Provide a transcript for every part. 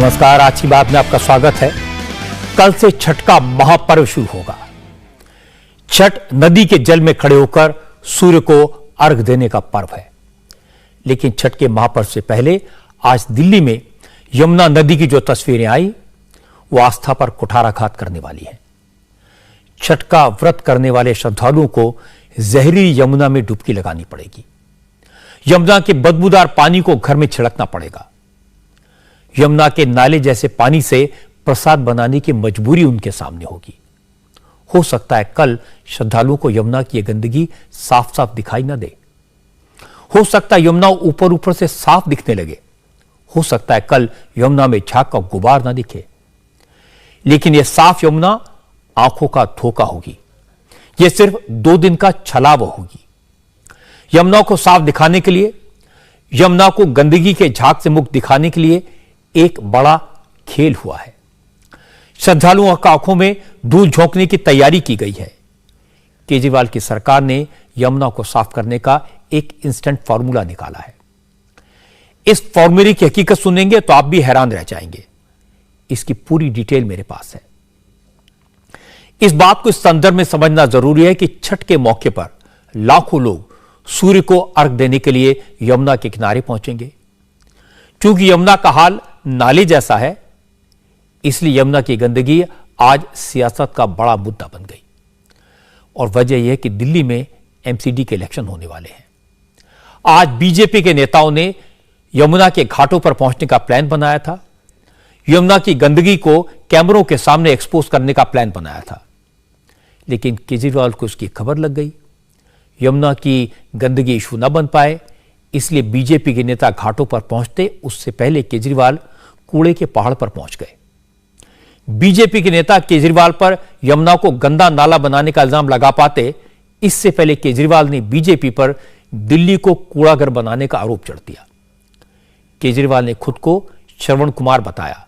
नमस्कार, आज की बात में आपका स्वागत है। कल से छठ का महापर्व शुरू होगा। छठ नदी के जल में खड़े होकर सूर्य को अर्घ देने का पर्व है। लेकिन छठ के महापर्व से पहले आज दिल्ली में यमुना नदी की जो तस्वीरें आई वो आस्था पर कुठाराघात करने वाली है। छठ का व्रत करने वाले श्रद्धालुओं को जहरीली यमुना में डुबकी लगानी पड़ेगी। यमुना के बदबूदार पानी को घर में छिड़कना पड़ेगा। यमुना के नाले जैसे पानी से प्रसाद बनाने की मजबूरी उनके सामने होगी। हो सकता है कल श्रद्धालुओं को यमुना की यह गंदगी साफ साफ दिखाई ना दे। हो सकता है यमुना ऊपर ऊपर से साफ दिखने लगे। हो सकता है कल यमुना में झाग का गुबार ना दिखे। लेकिन यह साफ यमुना आंखों का धोखा होगी। यह सिर्फ 2 दिन का छलावा होगी। यमुना को साफ दिखाने के लिए, यमुना को गंदगी के झाग से मुक्त दिखाने के लिए एक बड़ा खेल हुआ है। श्रद्धालुओं की आंखों में धूल झोंकने की तैयारी की गई है। केजरीवाल की सरकार ने यमुना को साफ करने का एक इंस्टेंट फॉर्मूला निकाला है। इस फॉर्मूले की हकीकत सुनेंगे तो आप भी हैरान रह जाएंगे। इसकी पूरी डिटेल मेरे पास है। इस बात को इस संदर्भ में समझना जरूरी है कि छठ के मौके पर लाखों लोग सूर्य को अर्घ देने के लिए यमुना के किनारे पहुंचेंगे। क्योंकि यमुना का हाल नाले जैसा है, इसलिए यमुना की गंदगी आज सियासत का बड़ा मुद्दा बन गई। और वजह यह है कि दिल्ली में एमसीडी के इलेक्शन होने वाले हैं। आज बीजेपी के नेताओं ने यमुना के घाटों पर पहुंचने का प्लान बनाया था। यमुना की गंदगी को कैमरों के सामने एक्सपोज करने का प्लान बनाया था। लेकिन केजरीवाल को उसकी खबर लग गई। यमुना की गंदगी इशू न बन पाए, इसलिए बीजेपी के नेता घाटों पर पहुंचते उससे पहले केजरीवाल कूड़े के पहाड़ पर पहुंच गए। बीजेपी के नेता केजरीवाल पर यमुना को गंदा नाला बनाने का इल्जाम लगा पाते, इससे पहले केजरीवाल ने बीजेपी पर दिल्ली को कूड़ाघर बनाने का आरोप जड़ दिया। केजरीवाल ने खुद को श्रवण कुमार बताया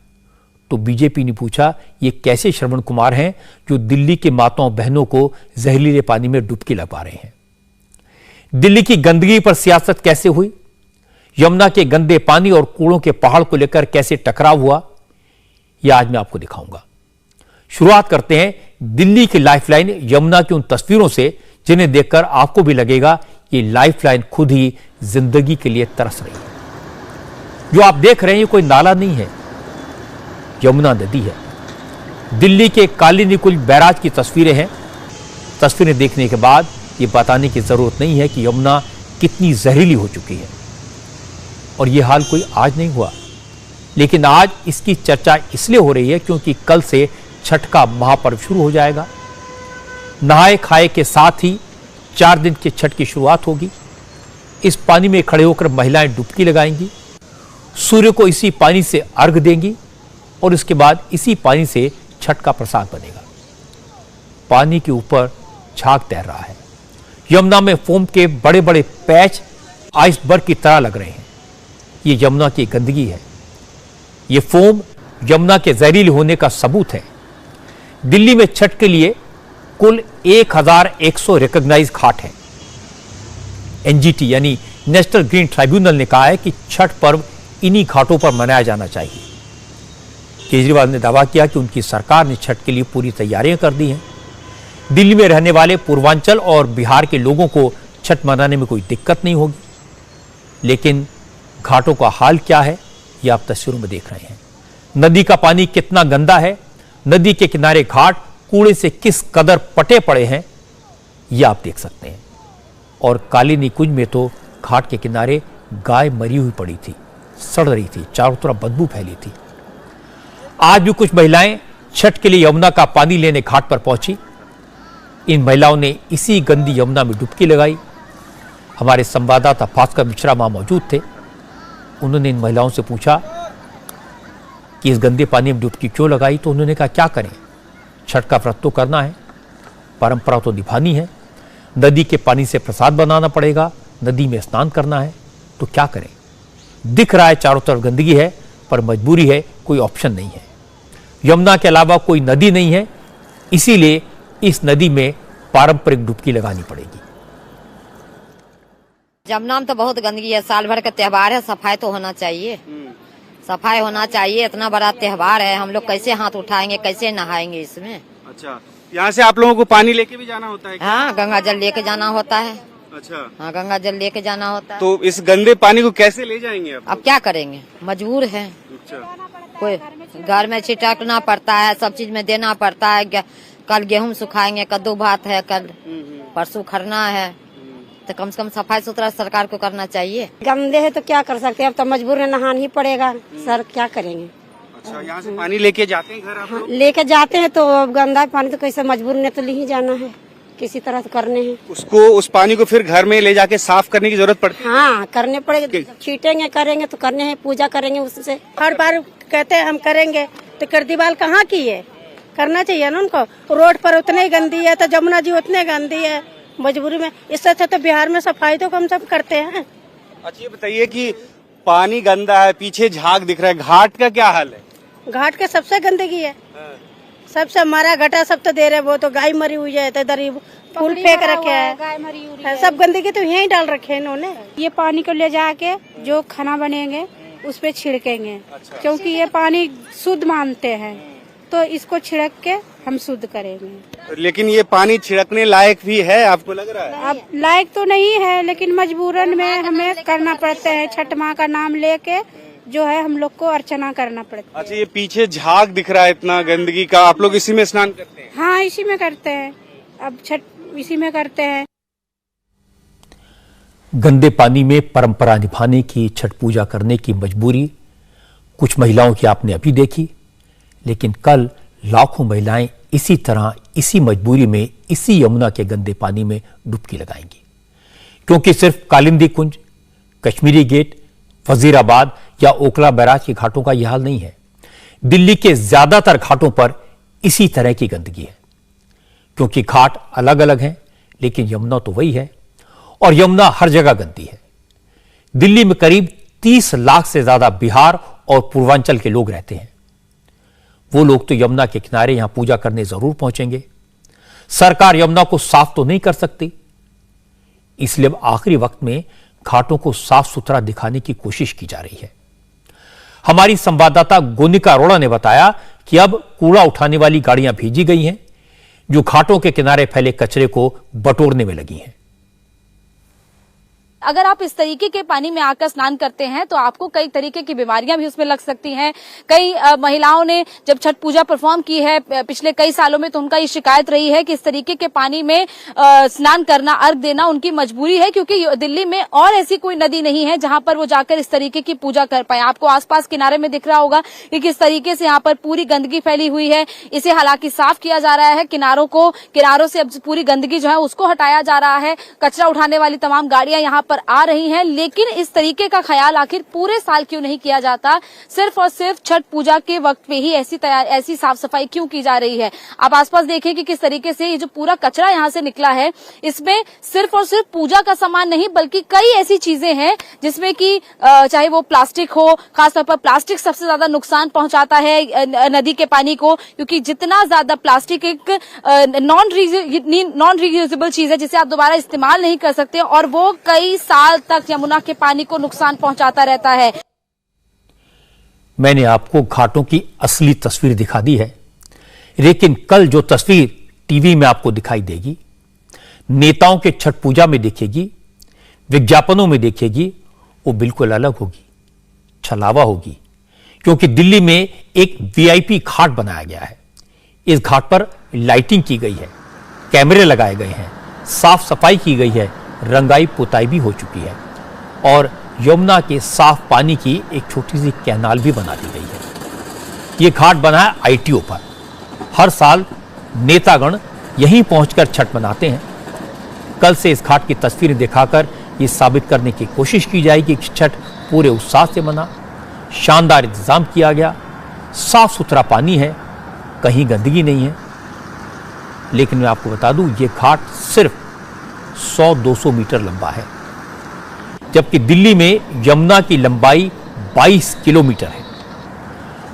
तो बीजेपी ने पूछा, ये कैसे श्रवण कुमार हैं जो दिल्ली के माताओं बहनों को जहरीले पानी में डुबकी लगा रहे हैं। दिल्ली की गंदगी पर सियासत कैसे हुई, यमुना के गंदे पानी और कूड़ों के पहाड़ को लेकर कैसे टकराव हुआ, यह आज मैं आपको दिखाऊंगा। शुरुआत करते हैं दिल्ली की लाइफलाइन यमुना की उन तस्वीरों से जिन्हें देखकर आपको भी लगेगा ये लाइफलाइन खुद ही जिंदगी के लिए तरस रही है। जो आप देख रहे हैं ये कोई नाला नहीं है, यमुना नदी है। दिल्ली के काली निकुंज बैराज की तस्वीरें हैं। तस्वीरें देखने के बाद ये बताने की जरूरत नहीं है कि यमुना कितनी जहरीली हो चुकी है। और यह हाल कोई आज नहीं हुआ, लेकिन आज इसकी चर्चा इसलिए हो रही है क्योंकि कल से छठ का महापर्व शुरू हो जाएगा। नहाए खाए के साथ ही 4 दिन के छठ की शुरुआत होगी। इस पानी में खड़े होकर महिलाएं डुबकी लगाएंगी, सूर्य को इसी पानी से अर्घ देंगी और इसके बाद इसी पानी से छठ का प्रसाद बनेगा। पानी के ऊपर झाग तैर रहा है। यमुना में फोम के बड़े बड़े पैच आइसबर्ग की तरह लग रहे हैं। ये यमुना की गंदगी है। ये फोम यमुना के जहरीले होने का सबूत है। दिल्ली में छठ के लिए कुल 1100 रिकॉग्नाइज घाट हैं। एनजीटी यानी नेशनल ग्रीन ट्राइब्यूनल ने कहा है कि छठ पर्व इन्हीं घाटों पर मनाया जाना चाहिए। केजरीवाल ने दावा किया कि उनकी सरकार ने छठ के लिए पूरी तैयारियां कर दी हैं। दिल्ली में रहने वाले पूर्वांचल और बिहार के लोगों को छठ मनाने में कोई दिक्कत नहीं होगी। लेकिन घाटों का हाल क्या है ये आप तस्वीरों में देख रहे हैं। नदी का पानी कितना गंदा है, नदी के किनारे घाट कूड़े से किस कदर पटे पड़े हैं ये आप देख सकते हैं। और काली निकुंज में तो घाट के किनारे गाय मरी हुई पड़ी थी, सड़ रही थी, चारों तरफ बदबू फैली थी। आज भी कुछ महिलाएं छठ के लिए यमुना का पानी लेने घाट पर पहुंची। इन महिलाओं ने इसी गंदी यमुना में डुबकी लगाई। हमारे संवाददाता भास्कर मिश्रा वहां मौजूद थे। उन्होंने इन महिलाओं से पूछा कि इस गंदे पानी में डुबकी क्यों लगाई, तो उन्होंने कहा क्या करें, छठ का व्रत तो करना है, परंपरा तो निभानी है, नदी के पानी से प्रसाद बनाना पड़ेगा, नदी में स्नान करना है, तो क्या करें। दिख रहा है चारों तरफ गंदगी है, पर मजबूरी है, कोई ऑप्शन नहीं है। यमुना के अलावा कोई नदी नहीं है, इसीलिए इस नदी में पारंपरिक डुबकी लगानी पड़ेगी। जमुना में तो बहुत गंदगी है, साल भर का त्योहार है, सफाई तो होना चाहिए। सफाई होना चाहिए। इतना बड़ा त्योहार है, हम लोग कैसे हाथ उठाएंगे, कैसे नहाएंगे इसमें। अच्छा, यहाँ से आप लोगों को पानी लेके भी जाना होता है क्या? हाँ, गंगा जल लेके जाना होता है। अच्छा, हाँ, गंगा जल लेके जाना होता है। तो इस गंदे पानी को कैसे ले जाएंगे आप? अब क्या करेंगे, मजबूर है। अच्छा, कोई घर में छिटकना पड़ता है, सब चीज में देना पड़ता है। कल गेहूं सुखाएंगे, कद्दू भात है, कल परसों खरना है, तो कम से कम सफाई सुथरा सरकार को करना चाहिए। गंदे है तो क्या कर सकते हैं, अब तो मजबूर है, नहाना ही पड़ेगा सर, क्या करेंगे। अच्छा, यहाँ से पानी लेके जाते हैं घर आप लोग? लेके जाते हैं तो अब गंदा पानी तो कैसे, मजबूर ने तो ले ही जाना है, किसी तरह तो करने हैं। उसको, उस पानी को फिर घर में ले जाके साफ करने की जरूरत पड़ती है? हाँ, करने पड़ेगा, छीटेंगे करेंगे तो करने हैं, पूजा करेंगे उससे। हर बार कहते हैं हम करेंगे, तो करदीवाल कहाँ की है, करना चाहिए ना उनको। रोड पर उतने ही गंदी है तो जमुना जी उतने गंदी है, मजबूरी में। इससे अच्छा तो बिहार में सफाई तो कम से कम करते हैं। अच्छा, ये बताइए कि पानी गंदा है, पीछे झाग दिख रहा है, घाट का क्या हाल है? घाट के सबसे गंदगी है, सबसे मरा घटा सब तो दे रहे, वो तो गाय मरी हुई है, तो इधर ही फूल फेंक रखे है, सब गंदगी तो यहीं डाल रखे हैं इन्होंने। ये पानी को ले जाके जो खाना बनेंगे उस पे छिड़केंगे। अच्छा। क्योंकि ये पानी शुद्ध मानते हैं, तो इसको छिड़क के हम शुद्ध करेंगे। लेकिन ये पानी छिड़कने लायक भी है, आपको लग रहा है? अब लायक तो नहीं है, लेकिन मजबूरन में हमें करना पड़ता है। छठ माँ का नाम लेके जो है हम लोग को अर्चना करना पड़ता है। अच्छा, ये पीछे झाग दिख रहा है इतना गंदगी का, आप लोग इसी में स्नान करते हैं? हाँ, इसी में करते हैं, अब छठ इसी में करते हैं। गंदे पानी में परंपरा निभाने की, छठ पूजा करने की मजबूरी कुछ महिलाओं की आपने अभी देखी, लेकिन कल लाखों महिलाएं इसी तरह, इसी मजबूरी में, इसी यमुना के गंदे पानी में डुबकी लगाएंगी। क्योंकि सिर्फ कालिंदी कुंज, कश्मीरी गेट, वजीराबाद या ओखला बैराज के घाटों का यह हाल नहीं है। दिल्ली के ज्यादातर घाटों पर इसी तरह की गंदगी है। क्योंकि घाट अलग अलग हैं, लेकिन यमुना तो वही है, और यमुना हर जगह गंदी है। दिल्ली में करीब 30 लाख से ज्यादा बिहार और पूर्वांचल के लोग रहते हैं। वो लोग तो यमुना के किनारे यहां पूजा करने जरूर पहुंचेंगे। सरकार यमुना को साफ तो नहीं कर सकती, इसलिए अब आखिरी वक्त में घाटों को साफ सुथरा दिखाने की कोशिश की जा रही है। हमारी संवाददाता गोनिका अरोड़ा ने बताया कि अब कूड़ा उठाने वाली गाड़ियां भेजी गई हैं, जो घाटों के किनारे फैले कचरे को बटोरने में लगी हैं। अगर आप इस तरीके के पानी में आकर स्नान करते हैं तो आपको कई तरीके की बीमारियां भी उसमें लग सकती हैं। कई महिलाओं ने जब छठ पूजा परफॉर्म की है पिछले कई सालों में, तो उनका ये शिकायत रही है कि इस तरीके के पानी में स्नान करना, अर्घ देना उनकी मजबूरी है, क्योंकि दिल्ली में और ऐसी कोई नदी नहीं है जहां पर वो जाकर इस तरीके की पूजा कर पाए। आपको आसपास किनारे में दिख रहा होगा कि किस तरीके से यहाँ पर पूरी गंदगी फैली हुई है। इसे हालांकि साफ किया जा रहा है, किनारों से अब पूरी गंदगी जो है उसको हटाया जा रहा है। कचरा उठाने वाली तमाम गाड़ियां यहाँ पर आ रही हैं, लेकिन इस तरीके का ख्याल आखिर पूरे साल क्यों नहीं किया जाता? सिर्फ और सिर्फ छठ पूजा के वक्त पे ही ऐसी साफ सफाई क्यों की जा रही है? आप आसपास देखें कि किस तरीके से ये जो पूरा कचरा यहाँ से निकला है, इसमें सिर्फ और सिर्फ पूजा का सामान नहीं बल्कि कई ऐसी चीजें हैं जिसमें कि चाहे वो प्लास्टिक हो, खासतौर पर प्लास्टिक सबसे ज्यादा नुकसान पहुंचाता है नदी के पानी को, क्योंकि जितना ज्यादा प्लास्टिक एक नॉन रियूजेबल चीज है जिसे आप दोबारा इस्तेमाल नहीं कर सकते, और वो कई साल तक यमुना के पानी को नुकसान पहुंचाता रहता है। मैंने आपको घाटों की असली तस्वीर दिखा दी है, लेकिन कल जो तस्वीर टीवी में आपको दिखाई देगी, नेताओं के छठ पूजा में दिखेगी, विज्ञापनों में दिखेगी, वो बिल्कुल अलग होगी, छलावा होगी। क्योंकि दिल्ली में एक वीआईपी घाट बनाया गया है। इस घाट पर लाइटिंग की गई है, कैमरे लगाए गए हैं, साफ सफाई की गई है, रंगाई पुताई भी हो चुकी है, और यमुना के साफ पानी की एक छोटी सी कैनाल भी बना दी गई है। यह घाट बना है आईटीओ पर। हर साल नेतागण यहीं पहुंचकर छठ मनाते हैं। कल से इस घाट की तस्वीरें दिखाकर यह साबित करने की कोशिश की जाएगी कि छठ पूरे उत्साह से मना। शानदार इंतजाम किया गया, साफ सुथरा पानी है, कहीं गंदगी नहीं है। लेकिन मैं आपको बता दूं, यह घाट सिर्फ 100-200 मीटर लंबा है, जबकि दिल्ली में यमुना की लंबाई 22 किलोमीटर है।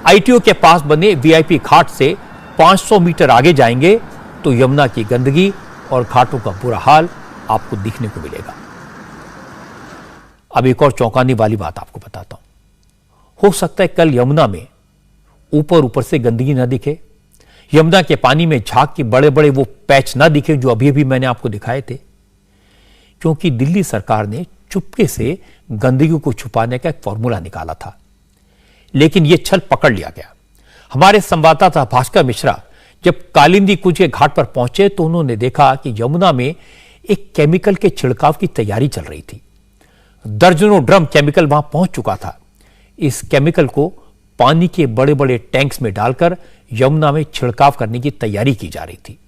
आईटीओ के पास बने वीआईपी घाट से 500 मीटर आगे जाएंगे तो यमुना की गंदगी और घाटों का बुरा हाल आपको दिखने को मिलेगा। अब एक और चौंकाने वाली बात आपको बताता हूं। हो सकता है कल यमुना में ऊपर ऊपर से गंदगी ना दिखे, यमुना के पानी में झाग के बड़े बड़े वो पैच ना दिखे जो अभी अभी मैंने आपको दिखाए थे, क्योंकि दिल्ली सरकार ने चुपके से गंदगी को छुपाने का एक फॉर्मूला निकाला था, लेकिन यह छल पकड़ लिया गया। हमारे संवाददाता भास्कर मिश्रा जब कालिंदी कुंज के घाट पर पहुंचे तो उन्होंने देखा कि यमुना में एक केमिकल के छिड़काव की तैयारी चल रही थी। दर्जनों ड्रम केमिकल वहां पहुंच चुका था। इस केमिकल को पानी के बड़े बड़े टैंक्स में डालकर यमुना में छिड़काव करने की तैयारी की जा रही थी।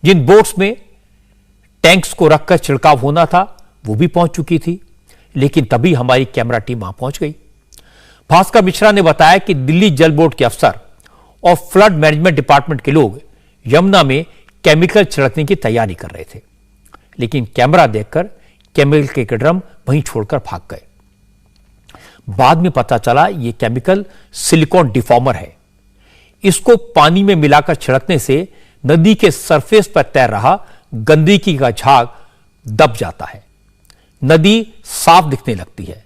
जिन बोट्स में टैंक्स को रखकर छिड़काव होना था वो भी पहुंच चुकी थी, लेकिन तभी हमारी कैमरा टीम वहां पहुंच गई। भास्कर मिश्रा ने बताया कि दिल्ली जल बोर्ड के अफसर और फ्लड मैनेजमेंट डिपार्टमेंट के लोग यमुना में केमिकल छिड़कने की तैयारी कर रहे थे, लेकिन कैमरा देखकर केमिकल के ड्रम वहीं छोड़कर भाग गए। बाद में पता चला यह केमिकल सिलिकॉन डिफॉर्मर है। इसको पानी में मिलाकर छिड़कने से नदी के सरफेस पर तैर रहा गंदगी का झाग दब जाता है, नदी साफ दिखने लगती है।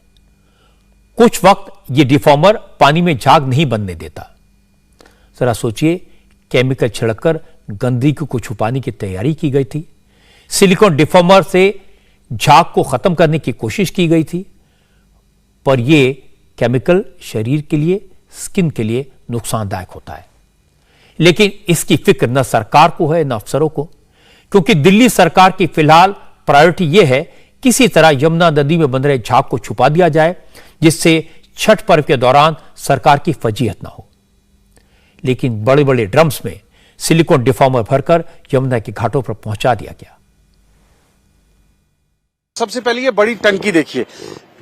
कुछ वक्त यह डिफॉर्मर पानी में झाग नहीं बनने देता। जरा सोचिए, केमिकल छिड़ककर गंदगी को छुपाने की तैयारी की गई थी, सिलिकॉन डिफॉर्मर से झाग को खत्म करने की कोशिश की गई थी, पर यह केमिकल शरीर के लिए, स्किन के लिए नुकसानदायक होता है। लेकिन इसकी फिक्र न सरकार को है न अफसरों को, क्योंकि दिल्ली सरकार की फिलहाल प्रायोरिटी यह है किसी तरह यमुना नदी में बन रहे झाग को छुपा दिया जाए, जिससे छठ पर्व के दौरान सरकार की फजीहत ना हो। लेकिन बड़े बड़े ड्रम्स में सिलिकॉन डिफॉर्मर भरकर यमुना के घाटों पर पहुंचा दिया गया। सबसे पहले ये बड़ी टंकी देखिए,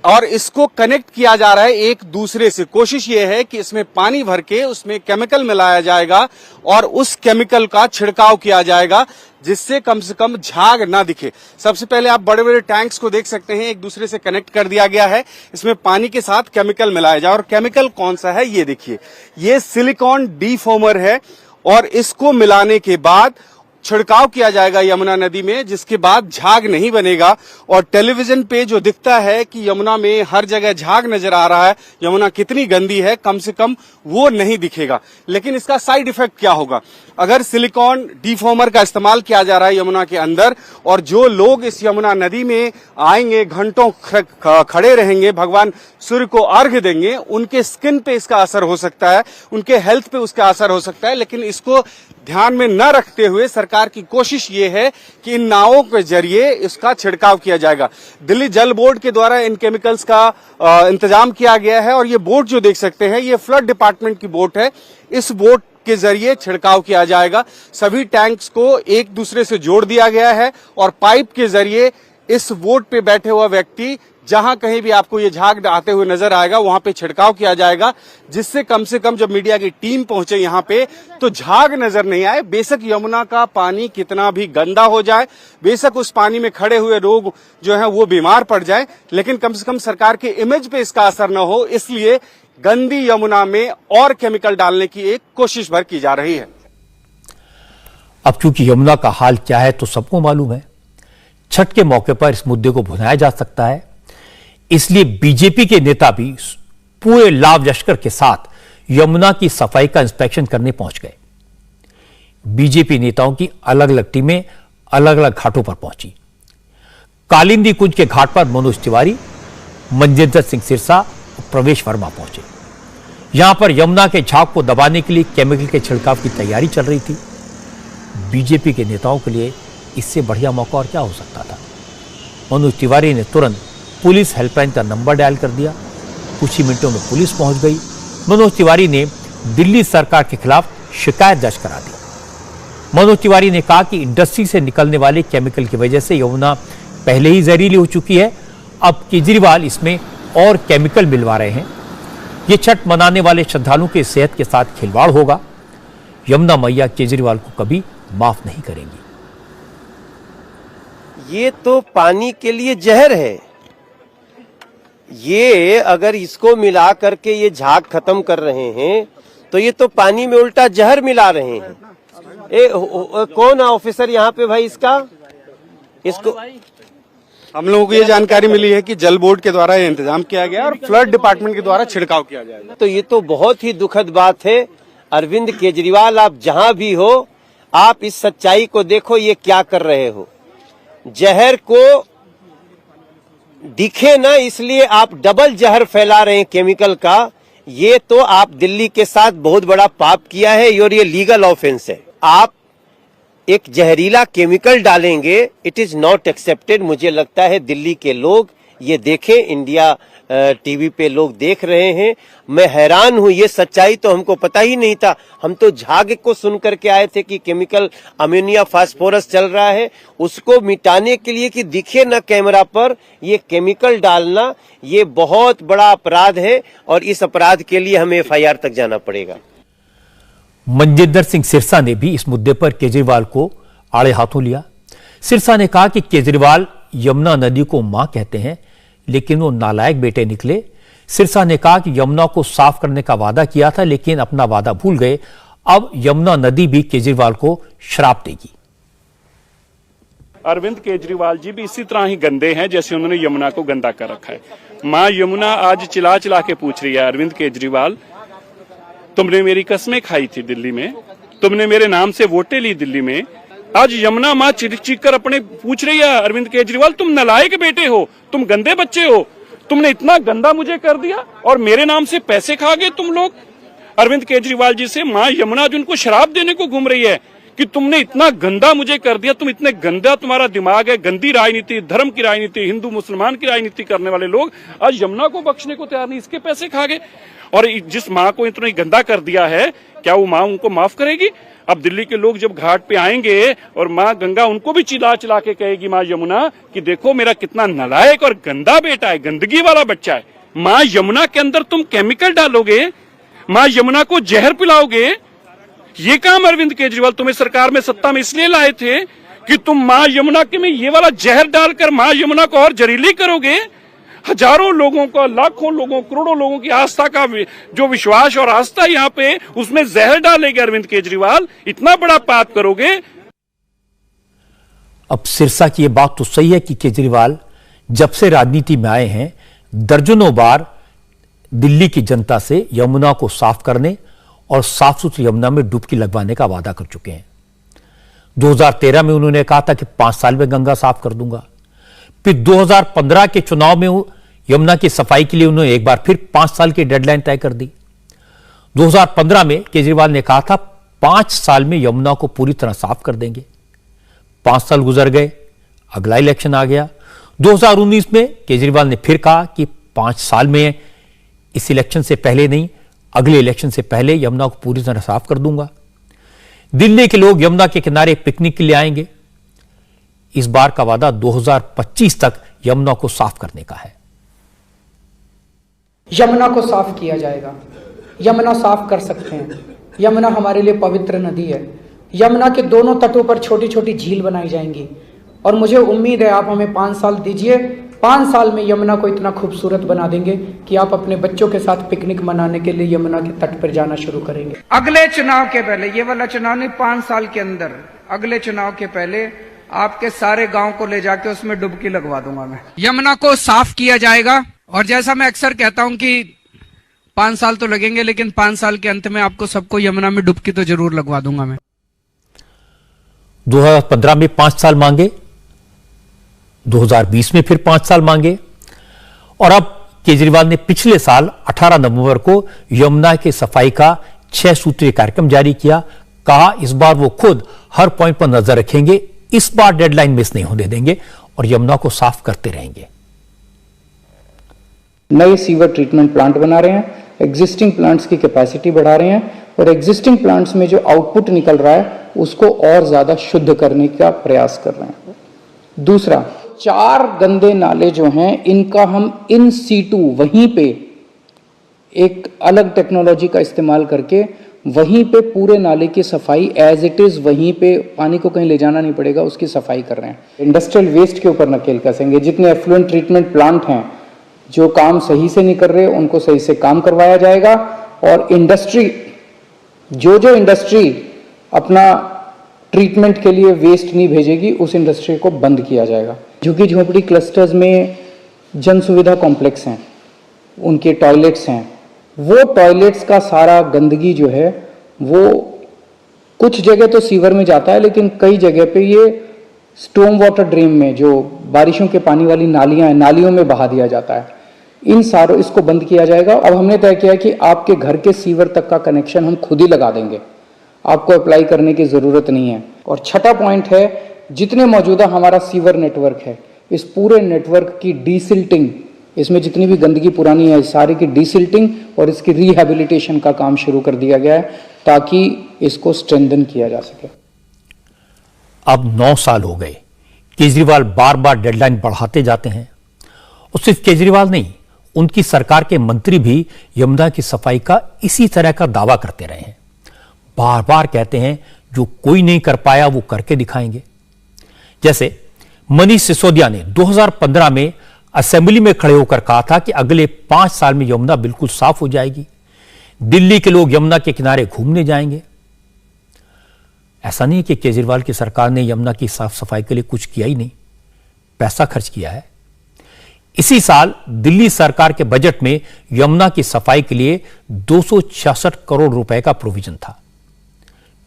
और इसको कनेक्ट किया जा रहा है एक दूसरे से। कोशिश ये है कि इसमें पानी भर के उसमें केमिकल मिलाया जाएगा और उस केमिकल का छिड़काव किया जाएगा, जिससे कम से कम झाग ना दिखे। सबसे पहले आप बड़े बड़े टैंक्स को देख सकते हैं, एक दूसरे से कनेक्ट कर दिया गया है। इसमें पानी के साथ केमिकल मिलाया जाए, और केमिकल कौन सा है ये देखिए, ये सिलिकॉन डिफॉर्मर है, और इसको मिलाने के बाद छिड़काव किया जाएगा यमुना नदी में, जिसके बाद झाग नहीं बनेगा। और टेलीविजन पे जो दिखता है कि यमुना में हर जगह झाग नजर आ रहा है, यमुना कितनी गंदी है, कम से कम वो नहीं दिखेगा। लेकिन इसका साइड इफेक्ट क्या होगा अगर सिलिकॉन डिफॉर्मर का इस्तेमाल किया जा रहा है यमुना के अंदर, और जो लोग इस यमुना नदी में आएंगे, घंटों खड़े रहेंगे, भगवान सूर्य को अर्घ्य देंगे, उनके स्किन पे इसका असर हो सकता है, उनके हेल्थ पे उसका असर हो सकता है। लेकिन इसको ध्यान में न रखते हुए सरकार की कोशिश ये है कि इन नावों के जरिए इसका छिड़काव किया जाएगा। दिल्ली जल बोर्ड के द्वारा इन केमिकल्स का इंतजाम किया गया है, और ये बोट जो देख सकते हैं ये फ्लड डिपार्टमेंट की बोट है। इस बोट के जरिए छिड़काव किया जाएगा। सभी टैंक्स को एक दूसरे से जोड़ दिया गया है, और पाइप के जरिए इस बोट पे बैठे हुआ व्यक्ति जहां कहीं भी आपको ये झाग आते हुए नजर आएगा वहां पे छिड़काव किया जाएगा, जिससे कम से कम जब मीडिया की टीम पहुंचे यहां पे तो झाग नजर नहीं आए। बेशक यमुना का पानी कितना भी गंदा हो जाए, बेशक उस पानी में खड़े हुए लोग जो है वो बीमार पड़ जाए, लेकिन कम से कम सरकार के इमेज पे इसका असर न हो, इसलिए गंदी यमुना में और केमिकल डालने की एक कोशिश भर की जा रही है। अब चूंकि यमुना का हाल क्या है तो सबको मालूम है, छठ के मौके पर इस मुद्दे को भुनाया जा सकता है, इसलिए बीजेपी के नेता भी पूरे लाव लश्कर के साथ यमुना की सफाई का इंस्पेक्शन करने पहुंच गए। बीजेपी नेताओं की अलग अलग टीमें अलग अलग घाटों पर पहुंची। कालिंदी कुंज के घाट पर मनोज तिवारी, मनजिंदर सिंह सिरसा और प्रवेश वर्मा पहुंचे। यहां पर यमुना के झाग को दबाने के लिए केमिकल के छिड़काव की तैयारी चल रही थी। बीजेपी के नेताओं के लिए इससे बढ़िया मौका और क्या हो सकता था। मनोज तिवारी ने तुरंत पुलिस हेल्पलाइन का नंबर डायल कर दिया। कुछ ही मिनटों में पुलिस पहुंच गई। मनोज तिवारी ने दिल्ली सरकार के खिलाफ शिकायत दर्ज करा दी। मनोज तिवारी ने कहा कि इंडस्ट्री से निकलने वाले केमिकल की वजह से यमुना पहले ही जहरीली हो चुकी है, अब केजरीवाल इसमें और केमिकल मिलवा रहे हैं। ये छठ मनाने वाले श्रद्धालुओं की सेहत के साथ खिलवाड़ होगा। यमुना मैया केजरीवाल को कभी माफ नहीं करेंगी। ये तो पानी के लिए जहर है। ये अगर इसको मिला करके ये झाग खत्म कर रहे हैं तो ये तो पानी में उल्टा जहर मिला रहे हैं। कौन है ऑफिसर यहाँ पे भाई इसका? इसको हम लोगों को ये जानकारी मिली है कि जल बोर्ड के द्वारा ये इंतजाम किया गया और फ्लड डिपार्टमेंट के द्वारा छिड़काव किया जाएगा। तो ये तो बहुत ही दुखद बात है। अरविंद केजरीवाल, आप जहां भी हो, आप इस सच्चाई को देखो, ये क्या कर रहे हो। जहर को दिखे ना, इसलिए आप डबल जहर फैला रहे हैं केमिकल का। ये तो आप दिल्ली के साथ बहुत बड़ा पाप किया है और ये लीगल ऑफेंस है। आप एक जहरीला केमिकल डालेंगे, इट इज नॉट एक्सेप्टेड। मुझे लगता है दिल्ली के लोग ये देखें, इंडिया टीवी पे लोग देख रहे हैं। मैं हैरान हूं, ये सच्चाई तो हमको पता ही नहीं था। हम तो झाग को सुन करके आए थे कि केमिकल अमोनिया फास्फोरस चल रहा है, उसको मिटाने के लिए कि दिखे ना कैमरा पर ये केमिकल डालना, ये बहुत बड़ा अपराध है और इस अपराध के लिए हमें FIR तक जाना पड़ेगा। मनजिंदर सिंह सिरसा ने भी इस मुद्दे पर केजरीवाल को आड़े हाथों लिया। सिरसा ने कहा कि केजरीवाल यमुना नदी को मां कहते हैं, लेकिन वो नालायक बेटे निकले। सिरसा ने कहा कि यमुना को साफ करने का वादा किया था, लेकिन अपना वादा भूल गए। अब यमुना नदी भी केजरीवाल को श्राप देगी। अरविंद केजरीवाल जी भी इसी तरह ही गंदे हैं जैसे उन्होंने यमुना को गंदा कर रखा है। मां यमुना आज चिल्ला चिल्ला के पूछ रही है, अरविंद केजरीवाल तुमने मेरी कस्में खाई थी दिल्ली में, तुमने मेरे नाम से वोटें ली दिल्ली में, आज यमुना मां चीख कर अपने पूछ रही है, अरविंद केजरीवाल तुम नालायक बेटे हो, तुम गंदे बच्चे हो, तुमने इतना गंदा मुझे कर दिया और मेरे नाम से पैसे खा गए तुम लोग। अरविंद केजरीवाल जी से मां यमुना जिनको शराब देने को घूम रही है कि तुमने इतना गंदा मुझे कर दिया, तुम इतने गंदा तुम्हारा दिमाग है, गंदी राजनीति, धर्म की राजनीति, हिंदू मुसलमान की राजनीति करने वाले लोग आज यमुना को बख्शने को तैयार नहीं, इसके पैसे खा गए। और जिस मां को इतना गंदा कर दिया है, क्या वो मां उनको माफ करेगी? अब दिल्ली के लोग जब घाट पे आएंगे और मां गंगा उनको भी चिल्ला चिल्ला के कहेगी, मां यमुना कि देखो मेरा कितना नालायक और गंदा बेटा है, गंदगी वाला बच्चा है। मां यमुना के अंदर तुम केमिकल डालोगे, मां यमुना को जहर पिलाओगे। ये काम अरविंद केजरीवाल तुम्हें सरकार में सत्ता में इसलिए लाए थे कि तुम मां यमुना के में ये वाला जहर डालकर मां यमुना को और जहरीली करोगे। हजारों लोगों का, लाखों लोगों, करोड़ों लोगों की आस्था का जो विश्वास और आस्था यहाँ पे, उसमें जहर डालेंगे अरविंद केजरीवाल, इतना बड़ा पाप करोगे। अब सिरसा की यह बात तो सही है कि केजरीवाल जब से राजनीति में आए हैं दर्जनों बार दिल्ली की जनता से यमुना को साफ करने और साफ सुथरी यमुना में डुबकी लगवाने का वादा कर चुके हैं। 2013 में उन्होंने कहा था कि 5 साल में गंगा साफ कर दूंगा। फिर 2015 के चुनाव में यमुना की सफाई के लिए उन्होंने एक बार फिर 5 साल की डेडलाइन तय कर दी। 2015 में केजरीवाल ने कहा था 5 साल में यमुना को पूरी तरह साफ कर देंगे। 5 साल गुजर गए, अगला इलेक्शन आ गया। 2019 में केजरीवाल ने फिर कहा कि 5 साल में, इस इलेक्शन से पहले नहीं, अगले इलेक्शन से पहले यमुना को पूरी तरह साफ कर दूंगा। दिल्ली के लोग यमुना के किनारे पिकनिक के लिए आएंगे। इस बार का वादा 2025 तक यमुना को साफ करने का है। यमुना को साफ किया जाएगा, यमुना साफ कर सकते हैं। यमुना हमारे लिए पवित्र नदी है। यमुना के दोनों तटों पर छोटी छोटी झील बनाई जाएंगी और मुझे उम्मीद है आप हमें 5 साल दीजिए, 5 साल में यमुना को इतना खूबसूरत बना देंगे कि आप अपने बच्चों के साथ पिकनिक मनाने के लिए यमुना के तट पर जाना शुरू करेंगे। अगले चुनाव के पहले, ये वाला चुनाव नहीं, 5 साल के अंदर, अगले चुनाव के पहले आपके सारे गांव को ले जाके उसमें डुबकी लगवा दूंगा मैं। यमुना को साफ किया जाएगा और जैसा मैं अक्सर कहता हूं कि 5 साल तो लगेंगे, लेकिन 5 साल के अंत में आपको सबको यमुना में डुबकी तो जरूर लगवा दूंगा मैं। 2015 में 5 साल मांगे, 2020 में फिर 5 साल मांगे और अब केजरीवाल ने पिछले साल 18 नवंबर को यमुना की सफाई का 6 सूत्रीय कार्यक्रम जारी किया। कहा इस बार वो खुद हर पॉइंट पर नजर रखेंगे, इस बार डेडलाइन मिस नहीं होने देंगे और यमुना को साफ करते रहेंगे। नए सीवर ट्रीटमेंट प्लांट बना रहे हैं, एग्जिस्टिंग प्लांट्स की कैपेसिटी बढ़ा रहे हैं और एग्जिस्टिंग प्लांट्स में जो आउटपुट निकल रहा है उसको और ज्यादा शुद्ध करने का प्रयास कर रहे हैं। दूसरा, 4 गंदे नाले जो हैं इनका हम इन सीटू वहीं पे एक अलग टेक्नोलॉजी का इस्तेमाल करके वहीं पे पूरे नाले की सफाई एज इट इज, वहीं पे पानी को कहीं ले जाना नहीं पड़ेगा, उसकी सफाई कर रहे हैं। इंडस्ट्रियल वेस्ट के ऊपर नकेल कसेंगे। जितने एफ्लुएंट ट्रीटमेंट प्लांट हैं जो काम सही से नहीं कर रहे उनको सही से काम करवाया जाएगा और इंडस्ट्री, जो इंडस्ट्री अपना ट्रीटमेंट के लिए वेस्ट नहीं भेजेगी उस इंडस्ट्री को बंद किया जाएगा। झुग्गी झोंपड़ी क्लस्टर्स में जन सुविधा कॉम्प्लेक्स हैं, उनके टॉयलेट्स हैं, वो टॉयलेट्स का सारा गंदगी जो है वो कुछ जगह तो सीवर में जाता है, लेकिन कई जगह पे ये स्टॉर्म वाटर ड्रेन में, जो बारिशों के पानी वाली नालियां हैं, नालियों में बहा दिया जाता है। इन सारों इसको बंद किया जाएगा। अब हमने तय किया कि आपके घर के सीवर तक का कनेक्शन हम खुद ही लगा देंगे, आपको अप्लाई करने की ज़रूरत नहीं है। और छठा पॉइंट है, जितने मौजूदा हमारा सीवर नेटवर्क है, इस पूरे नेटवर्क की डीसिल्टिंग, इसमें जितनी भी गंदगी पुरानी है सारी की डीसिल्टिंग और इसकी रिहैबिलिटेशन का काम शुरू कर दिया गया है ताकि इसको स्ट्रेंथन किया जा सके। अब 9 साल हो गए, केजरीवाल बार बार डेडलाइन बढ़ाते जाते हैं। और सिर्फ केजरीवाल नहीं, उनकी सरकार के मंत्री भी यमुना की सफाई का इसी तरह का दावा करते रहे हैं। बार बार कहते हैं जो कोई नहीं कर पाया वो करके दिखाएंगे। जैसे मनीष सिसोदिया ने 2015 में असेंबली में खड़े होकर कहा था कि अगले 5 साल में यमुना बिल्कुल साफ हो जाएगी, दिल्ली के लोग यमुना के किनारे घूमने जाएंगे। ऐसा नहीं कि केजरीवाल की सरकार ने यमुना की साफ सफाई के लिए कुछ किया ही नहीं, पैसा खर्च किया है। इसी साल दिल्ली सरकार के बजट में यमुना की सफाई के लिए 266 करोड़ रुपए का प्रोविजन था।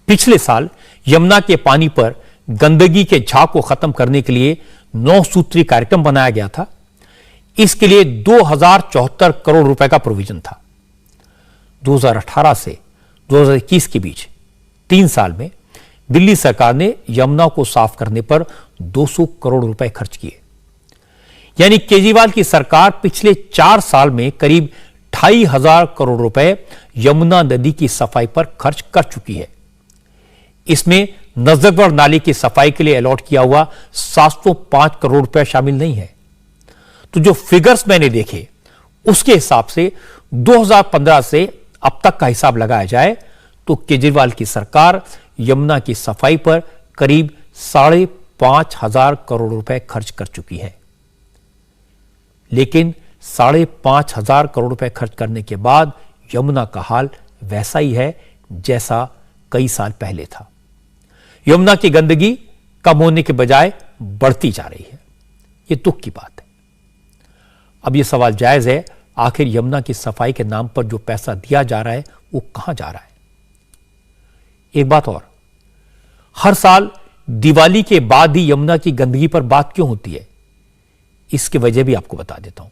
पिछले साल यमुना के पानी पर गंदगी के झाग को खत्म करने के लिए 9 सूत्री कार्यक्रम बनाया गया था। इसके लिए 2074 करोड़ रुपए का प्रोविजन था। 2018 से 2021 के बीच 3 साल में दिल्ली सरकार ने यमुना को साफ करने पर 200 करोड़ रुपए खर्च किए। यानी केजरीवाल की सरकार पिछले 4 साल में करीब 2500 करोड़ रुपए यमुना नदी की सफाई पर खर्च कर चुकी है। इसमें नजफगढ़ नाले की सफाई के लिए अलॉट किया हुआ 705 करोड़ रुपए शामिल नहीं है। तो जो फिगर्स मैंने देखे उसके हिसाब से 2015 से अब तक का हिसाब लगाया जाए तो केजरीवाल की सरकार यमुना की सफाई पर करीब 5,500 करोड़ रुपए खर्च कर चुकी है। लेकिन 5,500 करोड़ रुपए खर्च करने के बाद यमुना का हाल वैसा ही है जैसा कई साल पहले था। यमुना की गंदगी कम होने के बजाय बढ़ती जा रही है। यह दुख की बात है। अब यह सवाल जायज है, आखिर यमुना की सफाई के नाम पर जो पैसा दिया जा रहा है वो कहां जा रहा है? एक बात और, हर साल दिवाली के बाद ही यमुना की गंदगी पर बात क्यों होती है? इसकी वजह भी आपको बता देता हूं।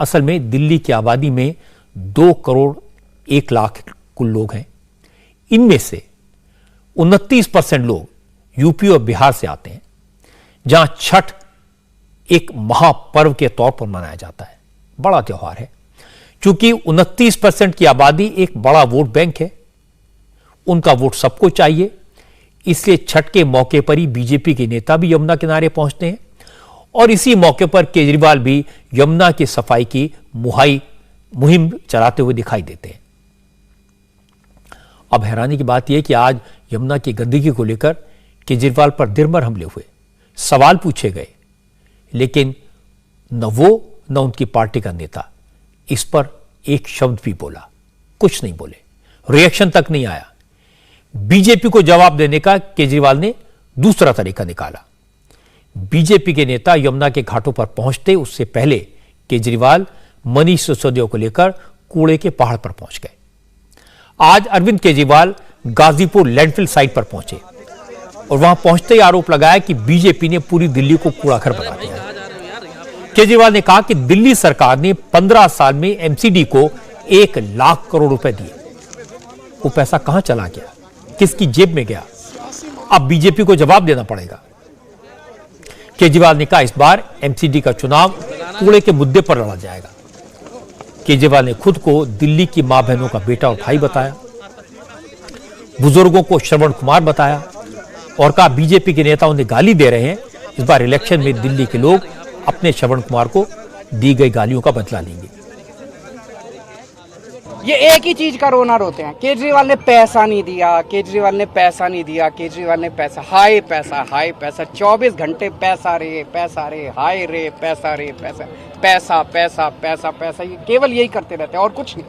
असल में दिल्ली की आबादी में 2 करोड़ 1 लाख कुल लोग हैं। इनमें से 29% लोग यूपी और बिहार से आते हैं, जहां छठ एक महापर्व के तौर पर मनाया जाता है, बड़ा त्योहार है। क्योंकि 29% की आबादी एक बड़ा वोट बैंक है, उनका वोट सबको चाहिए, इसलिए छठ के मौके पर ही बीजेपी के नेता भी यमुना किनारे पहुंचते हैं और इसी मौके पर केजरीवाल भी यमुना की सफाई की मुहिम चलाते हुए दिखाई देते हैं। अब हैरानी की बात यह है कि आज यमुना की गंदगी को लेकर केजरीवाल पर दिनभर हमले हुए, सवाल पूछे गए, लेकिन न वो न उनकी पार्टी का नेता इस पर एक शब्द भी बोला, कुछ नहीं बोले, रिएक्शन तक नहीं आया। बीजेपी को जवाब देने का केजरीवाल ने दूसरा तरीका निकाला। बीजेपी के नेता यमुना के घाटों पर पहुंचते उससे पहले केजरीवाल मनीष सिसोदिया को लेकर कूड़े के पहाड़ पर पहुंच गए। आज अरविंद केजरीवाल गाजीपुर लैंडफिल साइट पर पहुंचे और वहां पहुंचते ही आरोप लगाया कि बीजेपी ने पूरी दिल्ली को कूड़ाघर बना दिया। केजरीवाल ने कहा कि दिल्ली सरकार ने 15 साल में एमसीडी को 1 लाख करोड़ रुपए दिए। वो पैसा कहां चला गया, किसकी जेब में गया? अब बीजेपी को जवाब देना पड़ेगा। केजरीवाल ने कहा इस बार एमसीडी का चुनाव कूड़े के मुद्दे पर लड़ा जाएगा। केजरीवाल ने खुद को दिल्ली की मां बहनों का बेटा और भाई बताया, बुजुर्गों को श्रवण कुमार बताया और कहा बीजेपी के नेता उन्हें गाली दे रहे हैं, इस बार इलेक्शन में दिल्ली के लोग अपने श्रवण कुमार को दी गई गालियों का बदला लेंगे। ये एक ही चीज का रोना रोते हैं, केजरीवाल ने पैसा नहीं दिया, केजरीवाल ने पैसा नहीं दिया, केजरीवाल ने पैसा, हाय पैसा, हाय पैसा, 24 घंटे पैसा रे, हाय रे, पैसा रे, पैसा, पैसा पैसा पैसा पैसा, ये केवल यही करते रहते हैं और कुछ नहीं।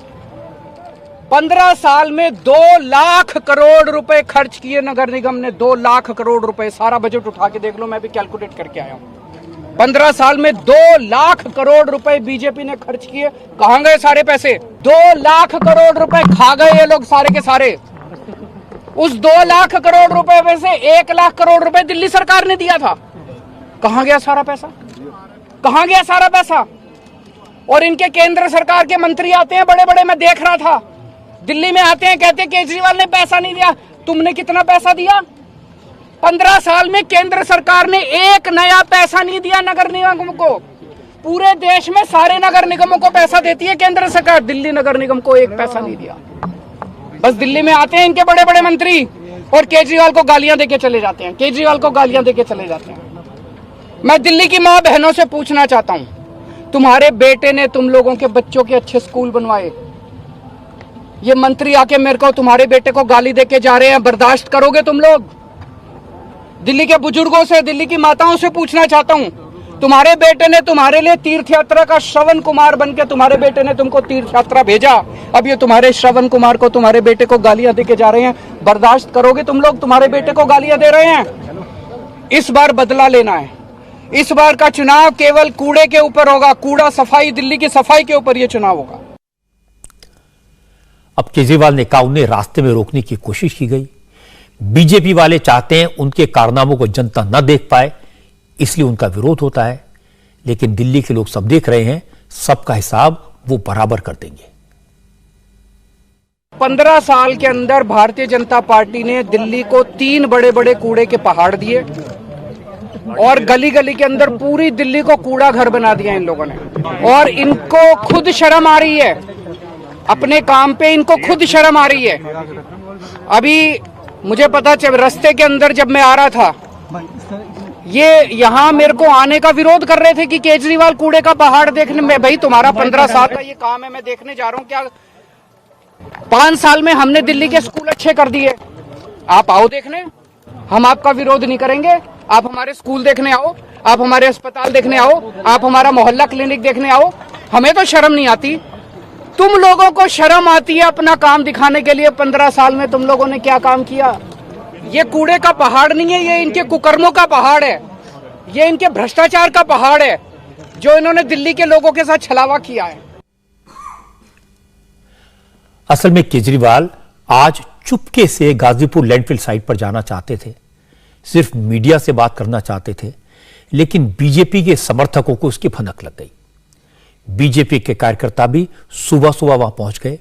15 साल में 2 लाख करोड़ रुपए खर्च किए नगर निगम ने, 2 लाख करोड़ रुपए, सारा बजट उठा के देख लो, मैं भी कैलकुलेट करके आया हूं। 15 साल में 2 लाख करोड़ रुपए बीजेपी ने खर्च किए। कहां गए सारे पैसे? 2 लाख करोड़ रुपए खा गए ये लोग सारे के सारे। उस 2 लाख करोड़ रुपए में से 1 लाख करोड़ रुपए दिल्ली सरकार ने दिया था। कहां गया सारा पैसा? कहां गया सारा पैसा? और इनके केंद्र सरकार के मंत्री आते हैं बड़े बड़े, मैं देख रहा था, दिल्ली में आते हैं, कहते हैं केजरीवाल ने पैसा नहीं दिया। तुमने कितना पैसा दिया? 15 साल में केंद्र सरकार ने 1 नया पैसा नहीं दिया नगर निगम को। पूरे देश में सारे नगर निगमों को पैसा देती है केंद्र सरकार, दिल्ली नगर निगम को 1 पैसा नहीं दिया। बस दिल्ली में आते हैं इनके बड़े बड़े मंत्री और केजरीवाल को गालियां देके चले जाते हैं, केजरीवाल को गालियां देके चले जाते हैं। मैं दिल्ली की मां बहनों से पूछना चाहता हूं, तुम्हारे बेटे ने तुम लोगों के बच्चों के अच्छे स्कूल बनवाए, ये मंत्री आके मेरे को तुम्हारे बेटे को गाली देके जा रहे हैं, बर्दाश्त करोगे तुम लोग? दिल्ली के बुजुर्गों से, दिल्ली की माताओं से पूछना चाहता हूं, तुम्हारे बेटे ने तुम्हारे लिए तीर्थ यात्रा का श्रवण कुमार बनके तुम्हारे बेटे ने तुमको तीर्थ यात्रा भेजा, अब ये तुम्हारे श्रवण कुमार को, तुम्हारे बेटे को गालियां देके जा रहे हैं, बर्दाश्त करोगे तुम लोग? तुम्हारे बेटे को गालियां दे रहे हैं। इस बार बदला लेना है। इस बार का चुनाव केवल कूड़े के ऊपर होगा, कूड़ा सफाई, दिल्ली की सफाई के ऊपर यह चुनाव होगा। अब केजरीवाल ने कहा उन्हें रास्ते में रोकने की कोशिश की गई। बीजेपी वाले चाहते हैं उनके कारनामों को जनता न देख पाए, इसलिए उनका विरोध होता है। लेकिन दिल्ली के लोग सब देख रहे हैं, सबका हिसाब वो बराबर कर देंगे। 15 साल के अंदर भारतीय जनता पार्टी ने दिल्ली को 3 बड़े बड़े कूड़े के पहाड़ दिए और गली गली के अंदर पूरी दिल्ली को कूड़ा घर बना दिया इन लोगों ने। और इनको खुद शर्म आ रही है, अपने काम पे इनको खुद शर्म आ रही है। अभी मुझे पता चल, रास्ते के अंदर जब मैं आ रहा था, ये यहाँ मेरे को आने का विरोध कर रहे थे कि केजरीवाल कूड़े का पहाड़ देखने में। भाई तुम्हारा 15 साल का ये काम है, मैं देखने जा रहा हूँ। क्या 5 साल में हमने दिल्ली के स्कूल अच्छे कर दिए? आप आओ देखने, हम आपका विरोध नहीं करेंगे। आप हमारे स्कूल देखने आओ, आप हमारे अस्पताल देखने आओ, आप हमारा मोहल्ला क्लिनिक देखने आओ। हमें तो शर्म नहीं आती, तुम लोगों को शर्म आती है अपना काम दिखाने के लिए। 15 साल में तुम लोगों ने क्या काम किया? ये कूड़े का पहाड़ नहीं है, ये इनके कुकर्मों का पहाड़ है, ये इनके भ्रष्टाचार का पहाड़ है जो इन्होंने दिल्ली के लोगों के साथ छलावा किया है। असल में केजरीवाल आज चुपके से गाजीपुर लैंडफिल साइट पर जाना चाहते थे, सिर्फ मीडिया से बात करना चाहते थे, लेकिन बीजेपी के समर्थकों को उसकी भनक लग गई। बीजेपी के कार्यकर्ता भी सुबह सुबह वहां पहुंच गए।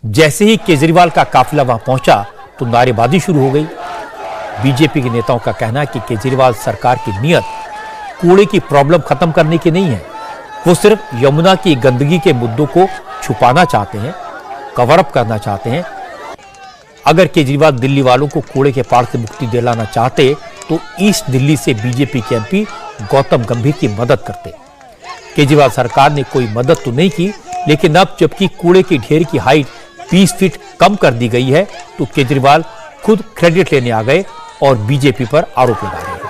जैसे ही केजरीवाल का काफिला वहां पहुंचा तो नारेबाजी शुरू हो गई। बीजेपी के नेताओं का कहना है कि केजरीवाल सरकार की नीयत कूड़े की प्रॉब्लम खत्म करने की नहीं है, वो सिर्फ यमुना की गंदगी के मुद्दों को छुपाना चाहते हैं, कवर अप करना चाहते हैं। अगर केजरीवाल दिल्ली वालों को कूड़े के पहाड़ से मुक्ति दिलाना चाहते तो ईस्ट दिल्ली से बीजेपी के एमपी गौतम गंभीर की मदद करते। केजरीवाल सरकार ने कोई मदद तो नहीं की, लेकिन अब जबकि कूड़े की ढेर की हाइट 20 फीट कम कर दी गई है तो केजरीवाल खुद क्रेडिट लेने आ गए और बीजेपी पर आरोप लगा रहे हैं।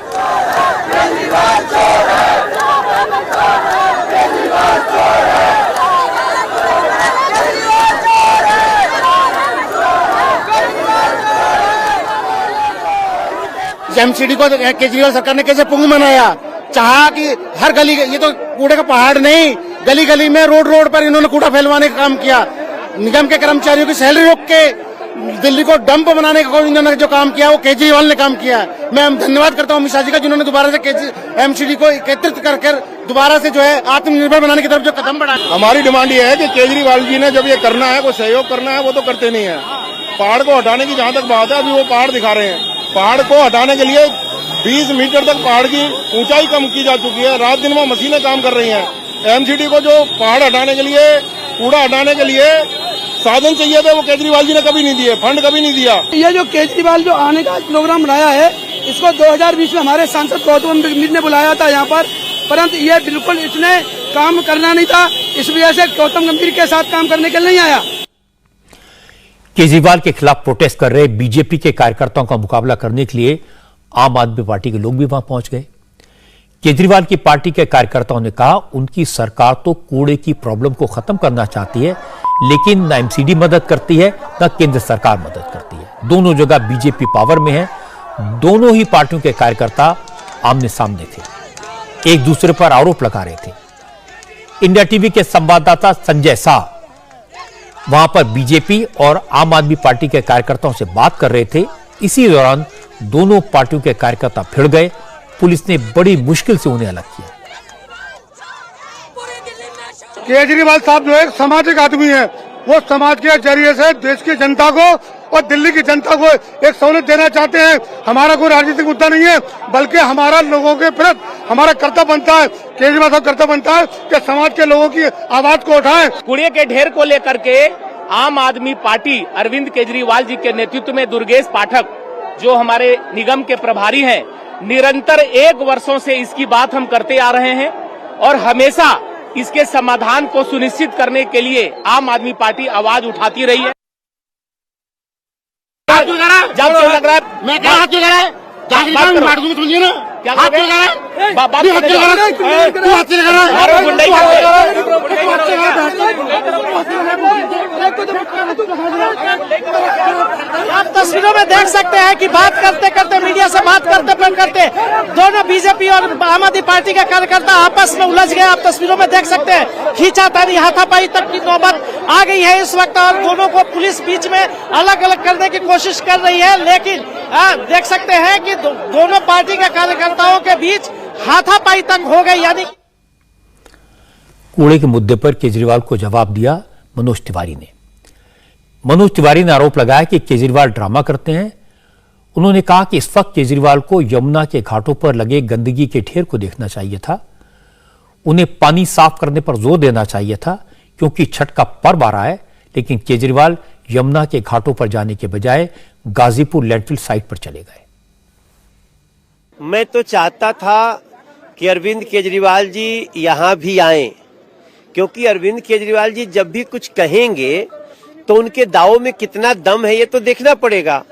एमसीडी को केजरीवाल सरकार ने कैसे पुंग मनाया, चाहा कि हर गली, ये तो कूड़े का पहाड़ नहीं, गली गली में रोड रोड पर इन्होंने कूड़ा फैलवाने का काम किया। निगम के कर्मचारियों की सैलरी रोक के दिल्ली को डंप बनाने का इन्होंने जो काम किया वो केजरीवाल ने काम किया। मैं धन्यवाद करता हूँ अमित शाह जी का, जिन्होंने दोबारा से एमसीडी को एकत्रित कर दोबारा से जो है आत्मनिर्भर बनाने की तरफ जो कदम बढ़ाया। हमारी डिमांड ये है कि केजरीवाल जी ने जब ये करना है, वो सहयोग करना है, वो तो करते नहीं है। पहाड़ को हटाने की जहाँ तक बात है, अभी वो पहाड़ दिखा रहे हैं। पहाड़ को हटाने के लिए 20 मीटर तक पहाड़ की ऊंचाई कम की जा चुकी है, रात दिन वो मशीनें काम कर रही हैं। एमसीडी को जो पहाड़ हटाने के लिए, कूड़ा हटाने के लिए साधन चाहिए थे, वो केजरीवाल जी ने कभी नहीं दिए, फंड कभी नहीं दिया। ये जो केजरीवाल जो आने का प्रोग्राम बनाया है, इसको 2020 में हमारे सांसद गौतम गंभीर ने बुलाया था यहाँ पर, परंतु ये बिल्कुल इसने काम करना नहीं था, इस वजह से गौतम गंभीर के साथ काम करने के लिए नहीं आया। केजरीवाल के खिलाफ प्रोटेस्ट कर रहे बीजेपी के कार्यकर्ताओं का मुकाबला करने के लिए आम आदमी पार्टी के लोग भी वहां पहुंच गए। केजरीवाल की पार्टी के कार्यकर्ताओं ने कहा उनकी सरकार तो कूड़े की प्रॉब्लम को खत्म करना चाहती है, लेकिन न एमसीडी मदद करती है न केंद्र सरकार मदद करती है। दोनों जगह बीजेपी पावर में है। दोनों ही पार्टियों के कार्यकर्ता आमने सामने थे। एक दूसरे पर आरोप लगा रहे थे। इंडिया टीवी के संवाददाता संजय शाह वहां पर बीजेपी और आम आदमी पार्टी के कार्यकर्ताओं से बात कर रहे थे। इसी दौरान दोनों पार्टियों के कार्यकर्ता भिड़ गए। पुलिस ने बड़ी मुश्किल से उन्हें अलग किया। केजरीवाल साहब जो एक सामाजिक आदमी है, वो समाज के जरिए से देश की जनता को और दिल्ली की जनता को एक सहूलियत देना चाहते हैं। हमारा कोई राजनीतिक मुद्दा नहीं है, बल्कि हमारा लोगों के प्रति हमारा कर्तव्य बनता है, केजरीवाल साहब कर्तव्य बनता है कि समाज के लोगों की आवाज को उठाएं। कूड़े के ढेर को लेकर के आम आदमी पार्टी अरविंद केजरीवाल जी के नेतृत्व में दुर्गेश पाठक जो हमारे निगम के प्रभारी हैं, निरंतर 1 वर्षों से इसकी बात हम करते आ रहे हैं और हमेशा इसके समाधान को सुनिश्चित करने के लिए आम आदमी पार्टी आवाज उठाती रही है। जब क्यों लग रहा है मैं क्या हाथ क्यों लगा है मार दूंगा, समझिए ना क्या हाथ क्यों लगा है आप तस्वीरों में देख सकते हैं कि बात करते करते मीडिया से बात करते दोनों बीजेपी और आम आदमी पार्टी के कार्यकर्ता आपस में उलझ गए। आप तस्वीरों में देख सकते हैं खींचातानी हाथापाई तक की नौबत आ गई है इस वक्त और दोनों को पुलिस बीच में अलग अलग करने की कोशिश कर रही है, लेकिन देख सकते हैं कि दोनों पार्टी के कार्यकर्ताओं के बीच हाथापाई तक हो गई। यानी कूड़े के मुद्दे पर केजरीवाल को जवाब दिया मनोज तिवारी ने। मनोज तिवारी ने आरोप लगाया कि केजरीवाल ड्रामा करते हैं। उन्होंने कहा कि इस वक्त केजरीवाल को यमुना के घाटों पर लगे गंदगी के ढेर को देखना चाहिए था, उन्हें पानी साफ करने पर जोर देना चाहिए था क्योंकि छठ का पर्व आ रहा है, लेकिन केजरीवाल यमुना के घाटों पर जाने के बजाय गाजीपुर लैंडफिल साइट पर चले गए। मैं तो चाहता था कि अरविंद केजरीवाल जी यहाँ भी आएं, क्योंकि अरविंद केजरीवाल जी जब भी कुछ कहेंगे तो उनके दावों में कितना दम है ये तो देखना पड़ेगा।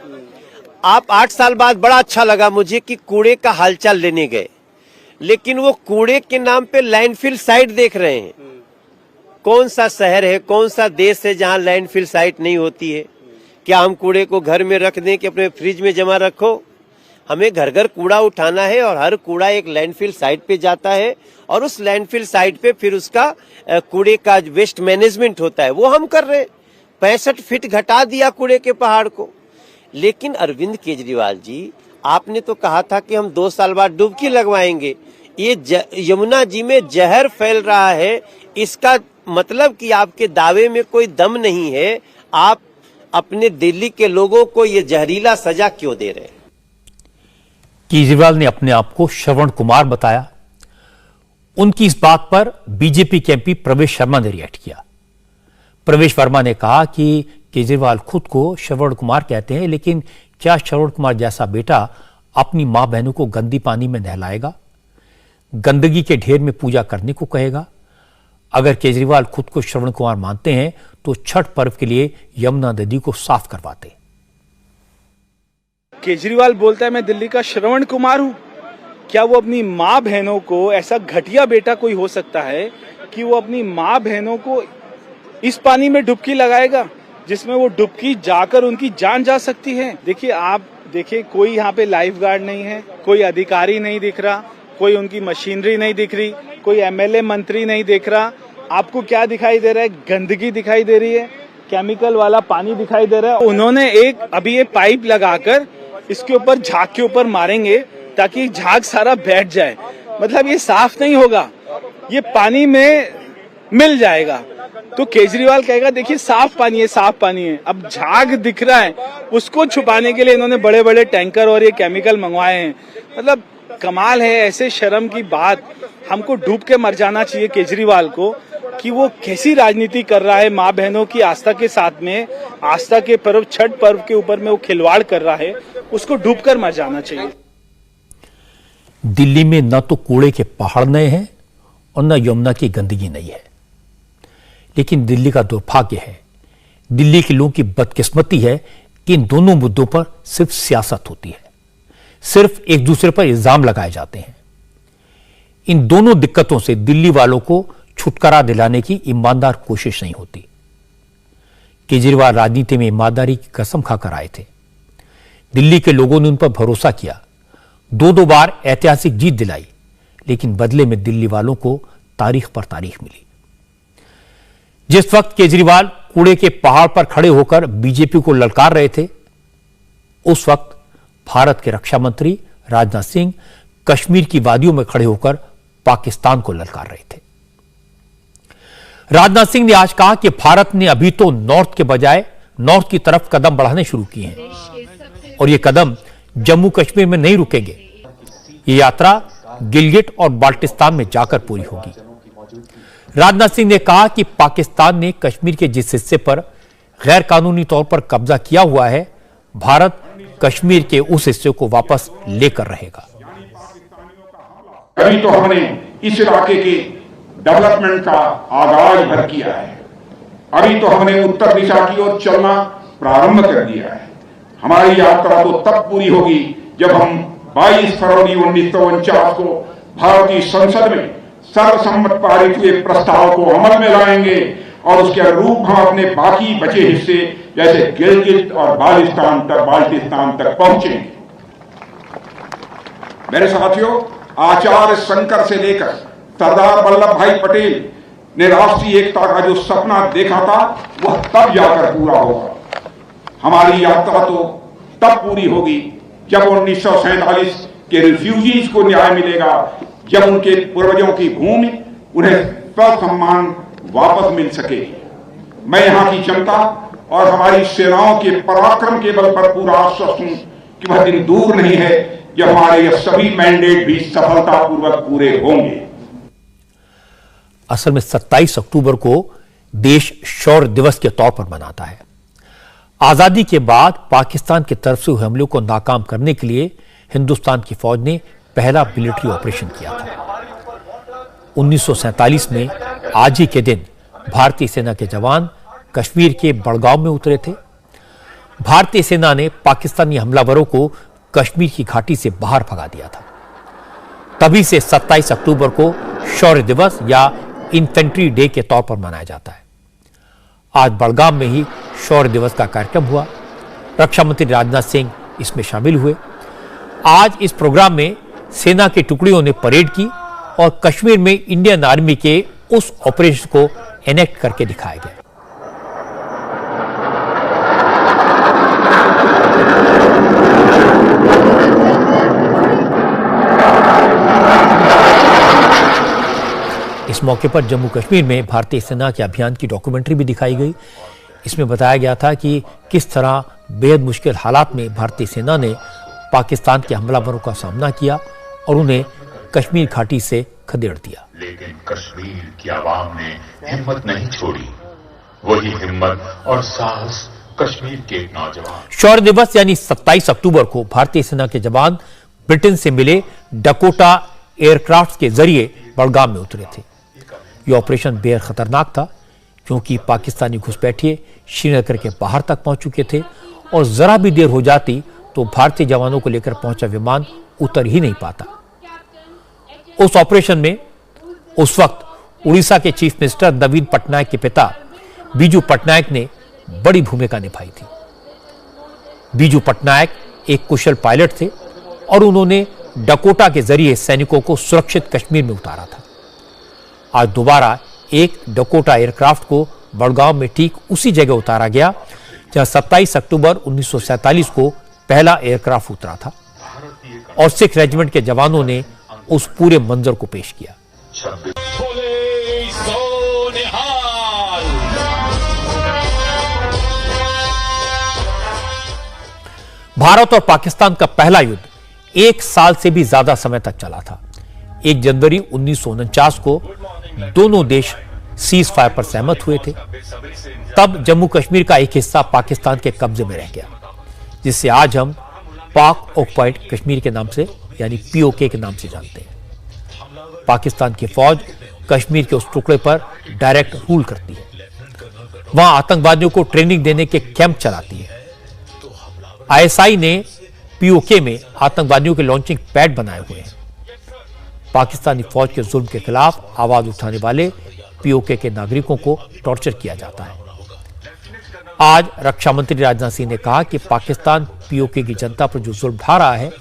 आप 8 साल बाद बड़ा अच्छा लगा मुझे कि कूड़े का हालचाल लेने गए, लेकिन वो कूड़े के नाम पे लैंडफिल साइट देख रहे हैं। कौन सा शहर है, कौन सा देश है जहां लैंडफिल साइट नहीं होती है? क्या हम कूड़े को घर में रख दें कि अपने फ्रिज में जमा रखो? हमें घर घर कूड़ा उठाना है और हर कूड़ा एक लैंडफिल साइट पे जाता है और उस लैंडफिल साइट पे फिर उसका कूड़े का वेस्ट मैनेजमेंट होता है, वो हम कर रहे हैं। 65 फीट घटा दिया कूड़े के पहाड़ को। लेकिन अरविंद केजरीवाल जी, आपने तो कहा था कि हम 2 साल बाद डुबकी लगवाएंगे। ये यमुना जी में जहर फैल रहा है, इसका मतलब कि आपके दावे में कोई दम नहीं है। आप अपने दिल्ली के लोगों को ये जहरीला सजा क्यों दे रहे हैं? केजरीवाल ने अपने आप को श्रवण कुमार बताया। उनकी इस बात पर बीजेपी के एमपी प्रवेश शर्मा ने रिएक्ट किया। प्रवेश वर्मा ने कहा कि केजरीवाल खुद को श्रवण कुमार कहते हैं, लेकिन क्या श्रवण कुमार जैसा बेटा अपनी मां बहनों को गंदी पानी में नहलाएगा, गंदगी के ढेर में पूजा करने को कहेगा? अगर केजरीवाल खुद को श्रवण कुमार मानते हैं तो छठ पर्व के लिए यमुना नदी को साफ करवाते। केजरीवाल बोलता है मैं दिल्ली का श्रवण कुमार हूं। क्या वो अपनी माँ बहनों को, ऐसा घटिया बेटा कोई हो सकता है कि वो अपनी माँ बहनों को इस पानी में डुबकी लगाएगा जिसमें वो डुबकी जाकर उनकी जान जा सकती है? देखिए, आप देखिए, कोई यहाँ पे लाइफ गार्ड नहीं है, कोई अधिकारी नहीं दिख रहा, कोई उनकी मशीनरी नहीं दिख रही, कोई एमएलए मंत्री नहीं दिख रहा। आपको क्या दिखाई दे रहा है? गंदगी दिखाई दे रही है, केमिकल वाला पानी दिखाई दे रहा है। उन्होंने अभी ये पाइप लगाकर इसके ऊपर झाग के ऊपर मारेंगे ताकि झाग सारा बैठ जाए। मतलब ये साफ नहीं होगा, ये पानी में मिल जाएगा। तो केजरीवाल कहेगा देखिए साफ पानी है, साफ पानी है। अब झाग दिख रहा है, उसको छुपाने के लिए इन्होंने बड़े बड़े टैंकर और ये केमिकल मंगवाए हैं। मतलब कमाल है। ऐसे शर्म की बात, हमको डूब के मर जाना चाहिए केजरीवाल को कि वो कैसी राजनीति कर रहा है। माँ बहनों की आस्था के साथ में, आस्था के पर्व छठ पर्व के ऊपर में वो खिलवाड़ कर रहा है, उसको डूबकर मर जाना चाहिए। दिल्ली में न तो कूड़े के पहाड़ नए हैं और न यमुना की गंदगी नहीं है, लेकिन दिल्ली का दुर्भाग्य है, दिल्ली के लोगों की बदकिस्मती है कि इन दोनों मुद्दों पर सिर्फ सियासत होती है, सिर्फ एक दूसरे पर इल्जाम लगाए जाते हैं। इन दोनों दिक्कतों से दिल्ली वालों को छुटकारा दिलाने की ईमानदार कोशिश नहीं होती। केजरीवाल राजनीति में ईमानदारी की कसम खाकर आए थे। दिल्ली के लोगों ने उन पर भरोसा किया, 2 बार ऐतिहासिक जीत दिलाई, लेकिन बदले में दिल्ली वालों को तारीख पर तारीख मिली। जिस वक्त केजरीवाल कूड़े के पहाड़ पर खड़े होकर बीजेपी को ललकार रहे थे, उस वक्त भारत के रक्षा मंत्री राजनाथ सिंह कश्मीर की वादियों में खड़े होकर पाकिस्तान को ललकार रहे थे। राजनाथ सिंह ने आज कहा कि भारत ने अभी तो नॉर्थ के बजाय नॉर्थ की तरफ कदम बढ़ाने शुरू किए हैं और ये कदम जम्मू कश्मीर में नहीं रुकेंगे। ये यात्रा गिलगिट और बाल्टिस्तान में जाकर पूरी होगी। राजनाथ सिंह ने कहा कि पाकिस्तान ने कश्मीर के जिस हिस्से पर गैर कानूनी तौर पर कब्जा किया हुआ है, भारत कश्मीर के उस हिस्से को वापस लेकर रहेगा। अभी तो हमने इस इलाके के डेवलपमेंट का आगाज भर किया है। अभी तो हमने उत्तर दिशा की ओर चलना प्रारंभ कर दिया है। हमारी यात्रा तो तब पूरी होगी जब हम 22 फरवरी 1949 को भारतीय संसद में सर्वसम्मत पारित हुए प्रस्ताव को अमल में लाएंगे और उसके अनुरूप हम अपने बाकी बचे हिस्से जैसे गिलगित और बाल्टिस्तान तक पहुंचेंगे। मेरे साथियों, आचार्य शंकर से लेकर सरदार वल्लभ भाई पटेल ने राष्ट्रीय एकता का जो सपना देखा था, वह तब जाकर पूरा होगा। हमारी यात्रा तो तब पूरी होगी जब 1947 के रिफ्यूजीज को न्याय मिलेगा, जब उनके पूर्वजों की भूमि उन्हें ससम्मान वापस मिल सकेगी। मैं यहाँ की जनता और हमारी सेनाओं के पराक्रम के बल पर पूरा आश्वस्त हूं कि वह दिन दूर नहीं है जब हमारे ये सभी मैंडेट भी सफलतापूर्वक पूरे होंगे। असल में 27 अक्टूबर को देश शौर्य दिवस के तौर पर मनाता है। आजादी के बाद पाकिस्तान की तरफ से हुए हमले को नाकाम करने के लिए हिंदुस्तान की फौज ने पहला मिलिट्री ऑपरेशन किया था। 1947 में आज ही के दिन भारतीय सेना के जवान कश्मीर के बड़गांव में उतरे थे। भारतीय सेना ने पाकिस्तानी हमलावरों को कश्मीर की घाटी से बाहर भगा दिया था। तभी से 27 अक्टूबर को शौर्य दिवस या इन्फेंट्री डे के तौर पर मनाया जाता है। आज बड़गाम में ही शौर्य दिवस का कार्यक्रम हुआ। रक्षा मंत्री राजनाथ सिंह इसमें शामिल हुए। आज इस प्रोग्राम में सेना की टुकड़ियों ने परेड की और कश्मीर में इंडियन आर्मी के उस ऑपरेशन को एनेक्ट करके दिखाया गया। इस मौके पर जम्मू कश्मीर में भारतीय सेना के अभियान की डॉक्यूमेंट्री भी दिखाई गई। इसमें बताया गया था कि किस तरह बेहद मुश्किल हालात में भारतीय सेना ने पाकिस्तान के हमलावरों का सामना किया और उन्हें कश्मीर घाटी से खदेड़ दिया। लेकिन कश्मीर की आवाम ने हिम्मत नहीं छोड़ी। वही हिम्मत और साहस कश्मीर के नौजवान। शौर्य दिवस यानी 27 अक्टूबर को भारतीय सेना के जवान ब्रिटेन से मिले डकोटा एयरक्राफ्ट के जरिए बड़गाम में उतरे थे। यह ऑपरेशन बेहद खतरनाक था क्योंकि पाकिस्तानी घुसपैठिए श्रीनगर के बाहर तक पहुंच चुके थे और जरा भी देर हो जाती तो भारतीय जवानों को लेकर पहुंचा विमान उतर ही नहीं पाता। उस ऑपरेशन में उस वक्त उड़ीसा के चीफ मिनिस्टर नवीन पटनायक के पिता बीजू पटनायक ने बड़ी भूमिका निभाई थी। बीजू पटनायक एक कुशल पायलट थे और उन्होंने डकोटा के जरिए सैनिकों को सुरक्षित कश्मीर में उतारा था। आज दोबारा एक डकोटा एयरक्राफ्ट को बड़गांव में ठीक उसी जगह उतारा गया जहां 27 अक्टूबर 1947 को पहला एयरक्राफ्ट उतरा था और सिख रेजिमेंट के जवानों ने उस पूरे मंजर को पेश किया। भारत और पाकिस्तान का पहला युद्ध 1 साल से भी ज्यादा समय तक चला था। 1 जनवरी 1949 को दोनों देश सीज फायर पर सहमत हुए थे। तब जम्मू कश्मीर का एक हिस्सा पाकिस्तान के कब्जे में रह गया, जिसे आज हम पाक ऑक्युपाइड कश्मीर के नाम से यानी पीओके के नाम से जानते हैं। पाकिस्तान की फौज कश्मीर के उस टुकड़े पर डायरेक्ट रूल करती है। वहां आतंकवादियों को ट्रेनिंग देने के कैंप चलाती है। आईएसआई ने पीओके में आतंकवादियों के लॉन्चिंग पैड बनाए हुए हैं। पाकिस्तानी फौज के जुल्म के खिलाफ आवाज उठाने वाले पीओके के नागरिकों को टॉर्चर किया जाता है। आज रक्षा मंत्री राजनाथ सिंह ने कहा कि पाकिस्तान पीओके की जनता पर जो जुल्म ढा रहा है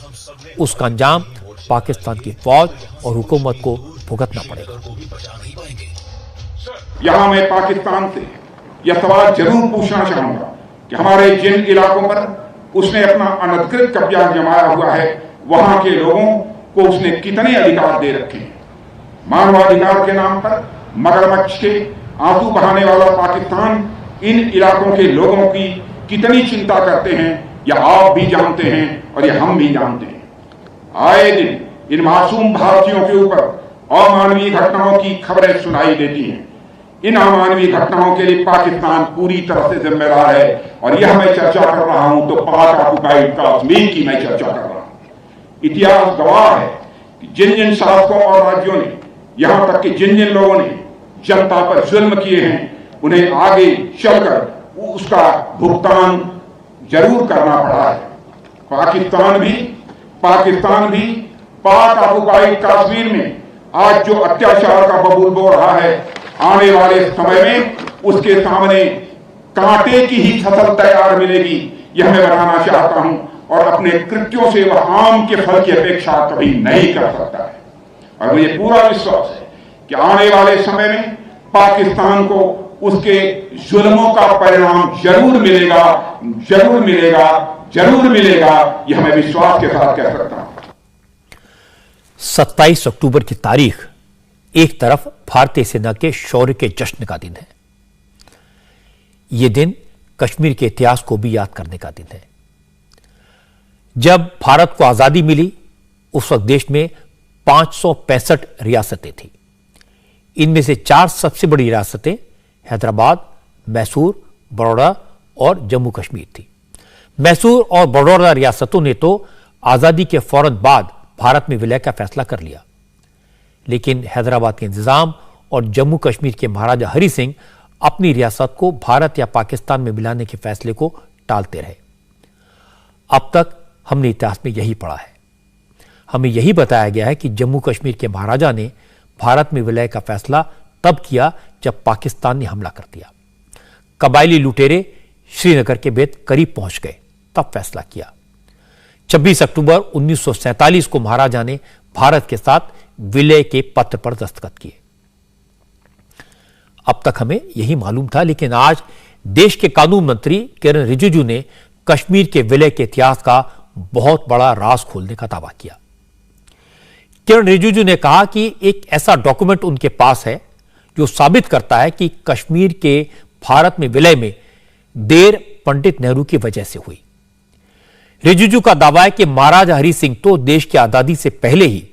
उसका अंजाम पाकिस्तान की फौज और हुकूमत को भुगतना पड़ेगा। यहां मैं पाकिस्तान से यह सवाल जरूर पूछना चाहूंगा कि हमारे जिन इलाकों पर उसने अपना अनधिकृत कब्जा जमाया हुआ है, वहां के लोगों को उसने कितने अधिकार दे रखे हैं। मानवाधिकार के नाम पर मगरमच्छ के आंसू बहाने वाला पाकिस्तान इन इलाकों के लोगों की कितनी चिंता करते हैं, यह आप भी जानते हैं और यह हम भी जानते हैं। आए दिन इन मासूम भारतीयों के ऊपर अमानवीय घटनाओं की खबरें सुनाई देती हैं। इन अमानवीय घटनाओं के लिए पाकिस्तान पूरी तरह से जिम्मेदार है और यह मैं चर्चा कर रहा हूं तो पाक ऑक्युपाइड कश्मीर की मैं चर्चा कर रहा हूं। इतिहास गवाह है कि जिन जिन शासकों और राज्यों ने, यहां तक कि जिन जिन लोगों ने जनता पर जुल्म किए हैं, उन्हें आगे चलकर उसका भुगतान जरूर करना पड़ा है। पाकिस्तान भी पाक ऑक्युपाइड कश्मीर में आज जो अत्याचार का बबूल बो रहा है, आने वाले समय में उसके सामने कांटे की ही फसल तैयार मिलेगी, यह मैं बताना चाहता हूं। और अपने कृत्यों से वह आम के फल की अपेक्षा कभी नहीं कर सकता है। और मुझे पूरा विश्वास है कि आने वाले समय में पाकिस्तान को उसके जुल्मों का परिणाम जरूर मिलेगा, जरूर मिलेगा, जरूर मिलेगा, यह मैं विश्वास के साथ कह सकता हूं। 27 अक्टूबर की तारीख एक तरफ भारतीय सेना के शौर्य के जश्न का दिन है। यह दिन कश्मीर के इतिहास को भी याद करने का दिन है। जब भारत को आजादी मिली उस वक्त देश में 565 रियासतें थी। इनमें से 4 सबसे बड़ी रियासतें हैदराबाद, मैसूर, बड़ौदा और जम्मू कश्मीर थी। मैसूर और बड़ौदा रियासतों ने तो आजादी के फौरन बाद भारत में विलय का फैसला कर लिया, लेकिन हैदराबाद के इंतजाम और जम्मू कश्मीर के महाराजा हरि सिंह अपनी रियासत को भारत या पाकिस्तान में मिलाने के फैसले को टालते रहे। अब तक हमने इतिहास में यही पढ़ा है। हमें यही बताया गया है कि जम्मू कश्मीर के महाराजा ने भारत में विलय का फैसला तब किया जब पाकिस्तान ने हमला कर दिया। कबायली लुटेरे श्रीनगर के बेद करीब पहुंच गए, तब फैसला किया। 26 अक्टूबर 1947 को महाराजा ने भारत के साथ विलय के पत्र पर दस्तखत किए। अब तक हमें यही मालूम था, लेकिन आज देश के कानून मंत्री किरण रिजिजू ने कश्मीर के विलय के इतिहास का बहुत बड़ा राज खोलने का दावा किया। किरण रिजिजू ने कहा कि एक ऐसा डॉक्यूमेंट उनके पास है जो साबित करता है कि कश्मीर के भारत में विलय में देर पंडित नेहरू की वजह से हुई। रिजिजू का दावा है कि महाराजा हरि सिंह तो देश की आजादी से पहले ही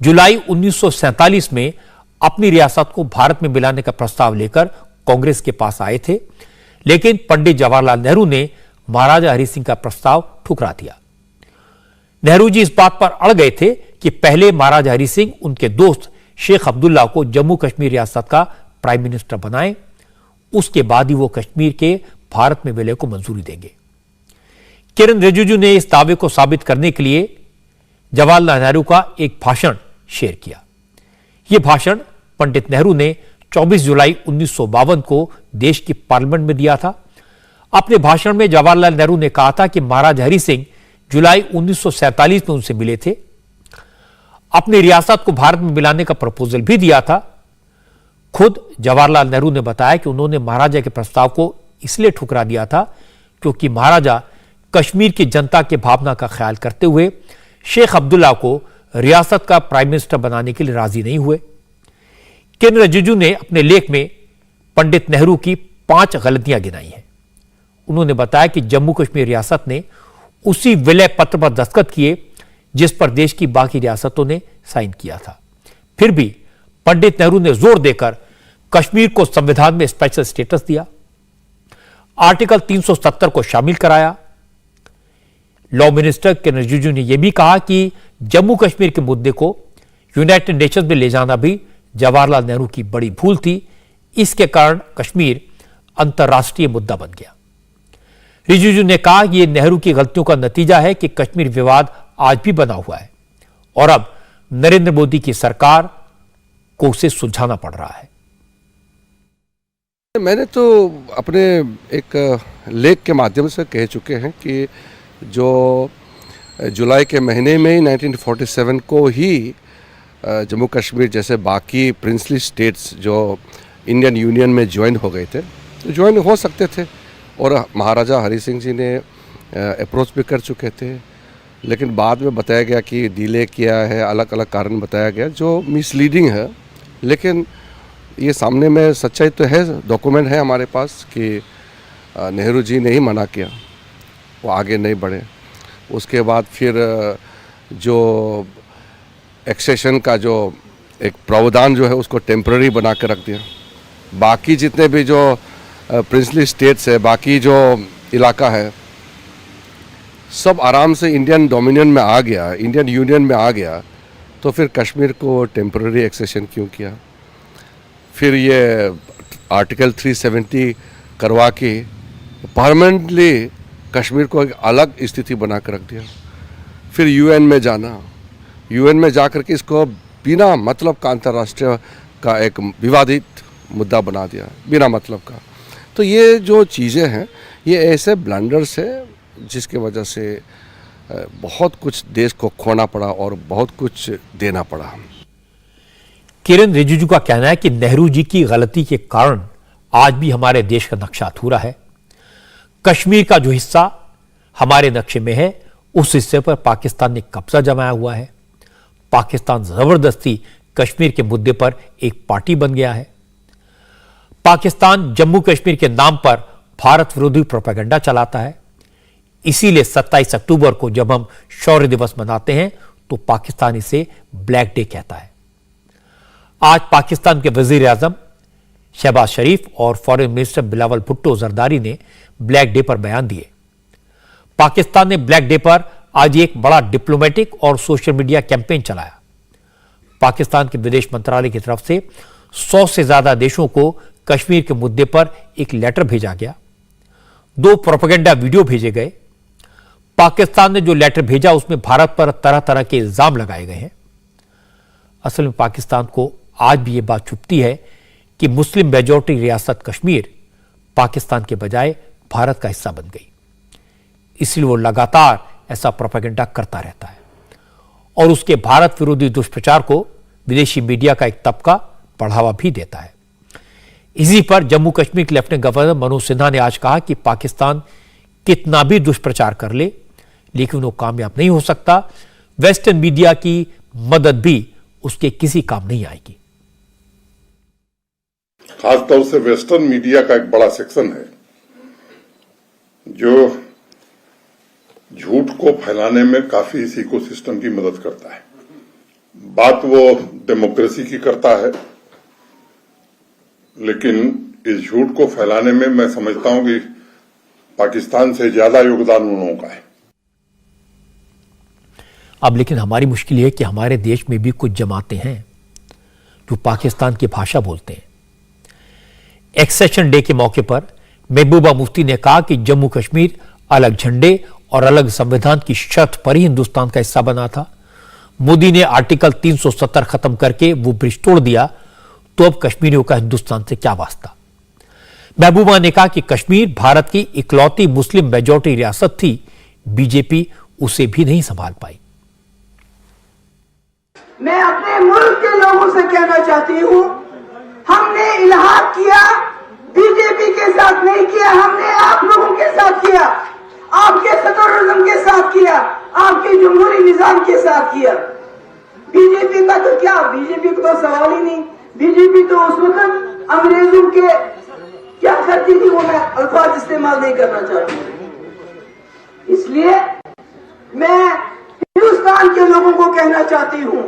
जुलाई 1947 में अपनी रियासत को भारत में मिलाने का प्रस्ताव लेकर कांग्रेस के पास आए थे, लेकिन पंडित जवाहरलाल नेहरू ने महाराजा हरि सिंह का प्रस्ताव ठुकरा दिया। नेहरू जी इस बात पर अड़ गए थे कि पहले महाराजा हरि सिंह उनके दोस्त शेख अब्दुल्ला को जम्मू कश्मीर रियासत का प्राइम मिनिस्टर बनाएं, उसके बाद ही वो कश्मीर के भारत में विलय को मंजूरी देंगे। किरण रिजिजू ने इस दावे को साबित करने के लिए जवाहरलाल नेहरू का एक भाषण शेयर किया। यह भाषण पंडित नेहरू ने 24 जुलाई 1952 को देश की पार्लियामेंट में दिया था। अपने भाषण में जवाहरलाल नेहरू ने कहा था कि महाराजा हरि सिंह जुलाई 1947 में उनसे मिले थे, अपनी रियासत को भारत में मिलाने का प्रपोजल भी दिया था। खुद जवाहरलाल नेहरू ने बताया कि उन्होंने महाराजा के प्रस्ताव को इसलिए ठुकरा दिया था क्योंकि महाराजा कश्मीर की जनता के भावना का ख्याल करते हुए शेख अब्दुल्ला को रियासत का प्राइम मिनिस्टर बनाने के लिए राजी नहीं हुए। किरण रिजिजू ने अपने लेख में पंडित नेहरू की 5 गलतियां गिनाई हैं। उन्होंने बताया कि जम्मू कश्मीर रियासत ने उसी विलय पत्र पर दस्तखत किए जिस पर देश की बाकी रियासतों ने साइन किया था। फिर भी पंडित नेहरू ने जोर देकर कश्मीर को संविधान में स्पेशल स्टेटस दिया, आर्टिकल 370 को शामिल कराया। लॉ मिनिस्टर किरण रिजिजू ने यह भी कहा कि जम्मू कश्मीर के मुद्दे को यूनाइटेड नेशंस में ले जाना भी जवाहरलाल नेहरू की बड़ी भूल थी। इसके कारण कश्मीर अंतर्राष्ट्रीय मुद्दा बन गया। रिजिजू ने कहा कि यह नेहरू की गलतियों का नतीजा है कि कश्मीर विवाद आज भी बना हुआ है और अब नरेंद्र मोदी की सरकार को उसे सुलझाना पड़ रहा है। मैंने तो अपने एक लेख के माध्यम से कह चुके हैं कि जो जुलाई के महीने में ही 1947 को ही जम्मू कश्मीर जैसे बाकी प्रिंसली स्टेट्स जो इंडियन यूनियन में ज्वाइन हो गए थे, तो ज्वाइन हो सकते थे और महाराजा हरि सिंह जी ने अप्रोच भी कर चुके थे, लेकिन बाद में बताया गया कि डिले किया है, अलग अलग कारण बताया गया जो मिसलीडिंग है। लेकिन ये सामने में सच्चाई तो है, डॉक्यूमेंट है हमारे पास कि नेहरू जी ने ही मना किया, वो आगे नहीं बढ़े। उसके बाद फिर जो एक्सेशन का जो एक प्रावधान जो है उसको टेम्पररी बना के रख दिया। बाकी जितने भी जो प्रिंसली स्टेट्स है, बाकी जो इलाका है, सब आराम से इंडियन डोमिनियन में आ गया, इंडियन यूनियन में आ गया, तो फिर कश्मीर को टेम्पररी एक्सेशन क्यों किया? फिर ये आर्टिकल 370 करवा के परमानेंटली कश्मीर को एक अलग स्थिति बना कर रख दिया। फिर यूएन में जाना, यूएन में जाकर के इसको बिना मतलब का अंतर्राष्ट्रीय का एक विवादित मुद्दा बना दिया, बिना मतलब का। तो ये जो चीज़ें हैं, ये ऐसे ब्लंडर्स है जिसके वजह से बहुत कुछ देश को खोना पड़ा और बहुत कुछ देना पड़ा। किरण रिजिजू का कहना है कि नेहरू जी की गलती के कारण आज भी हमारे देश का नक्शा अधूरा है। कश्मीर का जो हिस्सा हमारे नक्शे में है, उस हिस्से पर पाकिस्तान ने कब्जा जमाया हुआ है। पाकिस्तान जबरदस्ती कश्मीर के मुद्दे पर एक पार्टी बन गया है। पाकिस्तान जम्मू कश्मीर के नाम पर भारत विरोधी प्रोपेगेंडा चलाता है। इसीलिए 27 अक्टूबर को जब हम शौर्य दिवस मनाते हैं तो पाकिस्तान इसे ब्लैक डे कहता है। आज पाकिस्तान के वजीर आजम शहबाज शरीफ और फॉरेन मिनिस्टर बिलावल भुट्टो जरदारी ने ब्लैक डे पर बयान दिए। पाकिस्तान ने ब्लैक डे पर आज एक बड़ा डिप्लोमेटिक और सोशल मीडिया कैंपेन चलाया। पाकिस्तान के विदेश मंत्रालय की तरफ से 100 से ज्यादा देशों को कश्मीर के मुद्दे पर एक लेटर भेजा गया। 2 प्रोपेगेंडा वीडियो भेजे गए। पाकिस्तान ने जो लेटर भेजा उसमें भारत पर तरह तरह के इल्जाम लगाए गए हैं। असल में पाकिस्तान को आज भी यह बात चुभती है कि मुस्लिम मेजॉरिटी रियासत कश्मीर पाकिस्तान के बजाय भारत का हिस्सा बन गई। इसलिए वो लगातार ऐसा प्रोपेगेंडा करता रहता है और उसके भारत विरोधी दुष्प्रचार को विदेशी मीडिया का एक तबका बढ़ावा भी देता है। इसी पर जम्मू कश्मीर के लेफ्टिनेंट गवर्नर मनोज सिन्हा ने आज कहा कि पाकिस्तान कितना भी दुष्प्रचार कर ले, लेकिन वो कामयाब नहीं हो सकता। वेस्टर्न मीडिया की मदद भी उसके किसी काम नहीं आएगी। खासतौर से वेस्टर्न मीडिया का एक बड़ा सेक्शन है जो झूठ को फैलाने में काफी इस इकोसिस्टम की मदद करता है। बात वो डेमोक्रेसी की करता है, लेकिन इस झूठ को फैलाने में मैं समझता हूं कि पाकिस्तान से ज्यादा योगदान उन लोगों का है। अब लेकिन हमारी मुश्किल यह है कि हमारे देश में भी कुछ जमातें हैं जो पाकिस्तान की भाषा बोलते हैं। एक्सेशन डे के मौके पर महबूबा मुफ्ती ने कहा कि जम्मू कश्मीर अलग झंडे और अलग संविधान की शर्त पर ही हिंदुस्तान का हिस्सा बना था। मोदी ने आर्टिकल 370 खत्म करके वो ब्रिज तोड़ दिया, तो अब कश्मीरियों का हिंदुस्तान से क्या वास्ता। महबूबा ने कहा कि कश्मीर भारत की इकलौती मुस्लिम मेजॉरिटी रियासत थी, बीजेपी उसे भी नहीं संभाल पाई। मैं अपने मुल्क के लोगों से कहना चाहती हूँ, हमने इल्हाक किया, बीजेपी के साथ नहीं किया, हमने आप लोगों के साथ किया, आपके सेक्युलरिज्म के साथ किया, आपके जमहूरी निजाम के साथ किया। बीजेपी का तो क्या, बीजेपी का तो सवाल ही नहीं। बीजेपी तो उस वक्त अंग्रेजों के क्या करती थी वो मैं अल्फाज इस्तेमाल नहीं करना चाहती। इसलिए मैं हिंदुस्तान के लोगों को कहना चाहती हूँ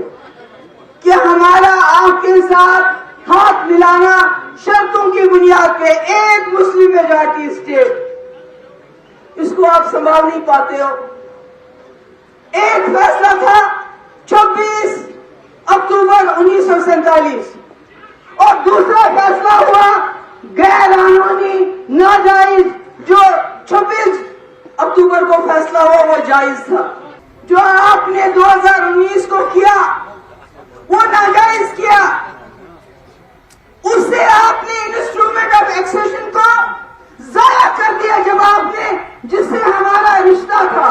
कि हमारा आपके साथ हाथ मिलाना शर्तों की बुनियाद पे, एक मुस्लिम मेजॉरिटी स्टेट, इसको आप संभाल नहीं पाते हो। एक फैसला था 26 अक्टूबर 1947 और दूसरा फैसला हुआ गैर कानूनी नाजायज, जो 26 अक्टूबर को फैसला हुआ वो जायज था। जो आपने 2019 को किया वो नाजायज किया, उससे आपने इंस्ट्रूमेंट ऑफ एक्सेशन को जाया कर दिया। जब आपने जिससे हमारा रिश्ता था,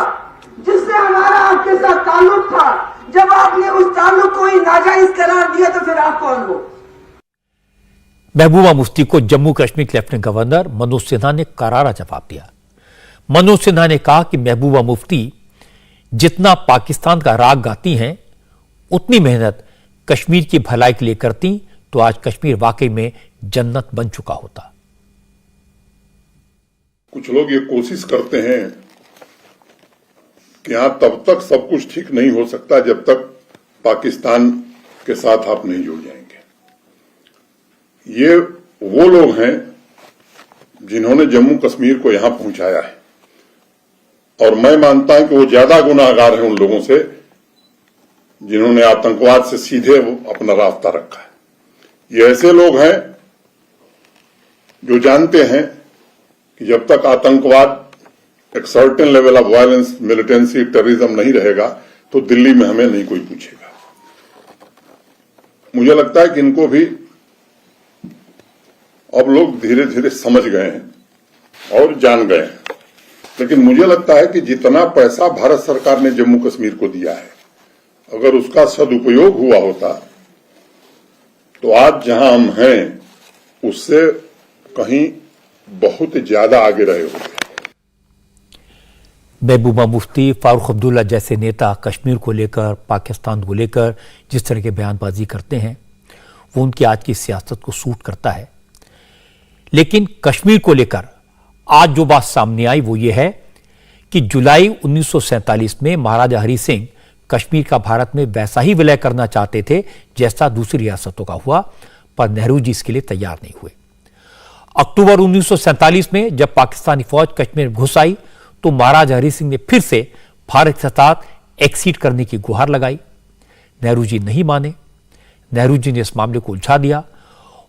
जिससे हमारा साथ ताल्लुक था, जब आपने उस ताल्लुक को ही नाजायज करार दिया तो फिर आप कौन हो? महबूबा मुफ्ती को जम्मू कश्मीर के लेफ्टिनेंट गवर्नर मनोज सिन्हा ने करारा जवाब दिया। मनोज सिन्हा ने कहा कि महबूबा मुफ्ती जितना पाकिस्तान का राग गाती हैं, उतनी मेहनत कश्मीर की भलाई के लिए करती तो आज कश्मीर वाकई में जन्नत बन चुका होता। कुछ लोग ये कोशिश करते हैं कि यहां तब तक सब कुछ ठीक नहीं हो सकता जब तक पाकिस्तान के साथ आप नहीं जुड़ जाएंगे। ये वो लोग हैं जिन्होंने जम्मू कश्मीर को यहां पहुंचाया है, और मैं मानता हूं कि वो ज्यादा गुनाहगार हैं उन लोगों से जिन्होंने आतंकवाद से सीधे अपना रास्ता रखा है। ये ऐसे लोग हैं जो जानते हैं कि जब तक आतंकवाद एक certain level of violence, militancy, terrorism नहीं रहेगा तो दिल्ली में हमें नहीं कोई पूछेगा। मुझे लगता है कि इनको भी अब लोग धीरे धीरे समझ गए हैं और जान गए हैं, लेकिन मुझे लगता है कि जितना पैसा भारत सरकार ने जम्मू कश्मीर को दिया है, अगर उसका सदुपयोग हुआ होता तो आज जहां हम हैं उससे कहीं बहुत ज्यादा आगे रहे होंगे। महबूबा मुफ्ती, फारूक अब्दुल्ला जैसे नेता कश्मीर को लेकर, पाकिस्तान को लेकर जिस तरह के बयानबाजी करते हैं वो उनकी आज की सियासत को सूट करता है। लेकिन कश्मीर को लेकर आज जो बात सामने आई वो ये है कि जुलाई 1947 में महाराजा हरि सिंह कश्मीर का भारत में वैसा ही विलय करना चाहते थे जैसा दूसरी रियासतों का हुआ, पर नेहरू जी इसके लिए तैयार नहीं हुए। अक्टूबर 1947 में जब पाकिस्तानी फौज कश्मीर घुस आई तो महाराजा हरि सिंह ने फिर से भारत के साथ एक्सीड करने की गुहार लगाई। नेहरू जी नहीं माने। नेहरू जी ने इस मामले को उलझा दिया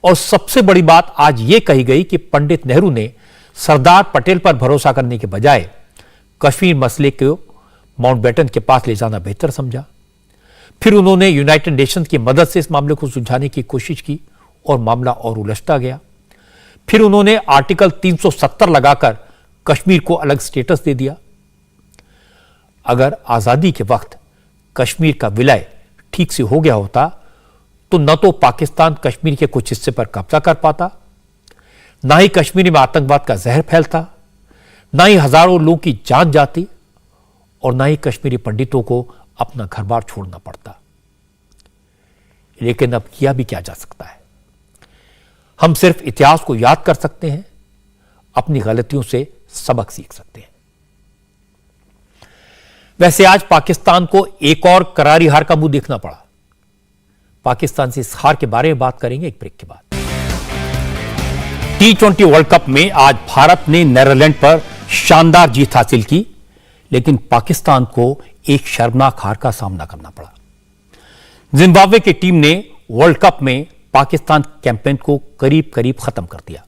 और सबसे बड़ी बात आज यह कही गई कि पंडित नेहरू ने सरदार पटेल पर भरोसा करने के बजाय कश्मीर मसले को माउंटबेटन के पास ले जाना बेहतर समझा। फिर उन्होंने यूनाइटेड नेशंस की मदद से इस मामले को सुलझाने की कोशिश की और मामला और उलझता गया। फिर उन्होंने आर्टिकल 370 लगाकर कश्मीर को अलग स्टेटस दे दिया। अगर आजादी के वक्त कश्मीर का विलय ठीक से हो गया होता तो न तो पाकिस्तान कश्मीर के कुछ हिस्से पर कब्जा कर पाता, ना ही कश्मीर में आतंकवाद का जहर फैलता, ना ही हजारों लोगों की जान जाती और ना ही कश्मीरी पंडितों को अपना घर बार छोड़ना पड़ता। लेकिन अब किया भी क्या जा सकता है? हम सिर्फ इतिहास को याद कर सकते हैं, अपनी गलतियों से सबक सीख सकते हैं। वैसे आज पाकिस्तान को एक और करारी हार का मुंह देखना पड़ा। पाकिस्तान से इस हार के बारे में बात करेंगे एक ब्रेक के बाद। T20 वर्ल्ड कप में आज भारत ने नीदरलैंड पर शानदार जीत हासिल की, लेकिन पाकिस्तान को एक शर्मनाक हार का सामना करना पड़ा। जिम्बाब्वे की टीम ने वर्ल्ड कप में पाकिस्तान कैंपेन को करीब करीब खत्म कर दिया।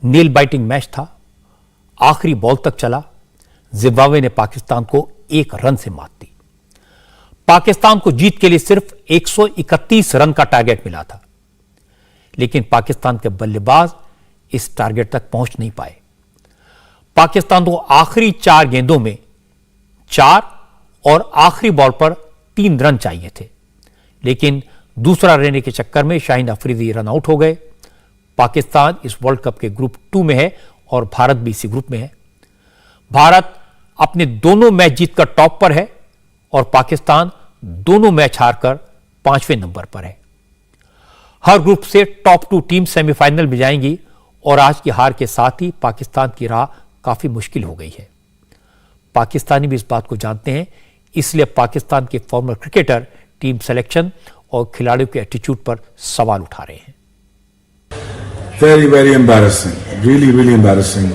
नील बाइटिंग मैच था, आखिरी बॉल तक चला। जिम्बाब्वे ने पाकिस्तान को 1 रन से मात दी। पाकिस्तान को जीत के लिए सिर्फ 131 रन का टारगेट मिला था, लेकिन पाकिस्तान के बल्लेबाज इस टारगेट तक पहुंच नहीं पाए। पाकिस्तान को आखिरी 4 गेंदों में 4 और आखिरी बॉल पर 3 रन चाहिए थे, लेकिन दूसरा रहने के चक्कर में शाहीन अफरीदी रन आउट हो गए। पाकिस्तान इस वर्ल्ड कप के ग्रुप 2 में है और भारत भी इसी ग्रुप में है। भारत अपने दोनों मैच जीतकर टॉप पर है और पाकिस्तान दोनों मैच हारकर 5वें नंबर पर है। हर ग्रुप से टॉप 2 टीम सेमीफाइनल में जाएंगी और आज की हार के साथ ही पाकिस्तान की राह काफी मुश्किल हो गई है। पाकिस्तानी भी इस बात को जानते हैं, इसलिए पाकिस्तान के फॉर्मर क्रिकेटर टीम सिलेक्शन और खिलाड़ियों के एटीट्यूड पर सवाल उठा रहे हैं। Very embarrassing, really embarrassing.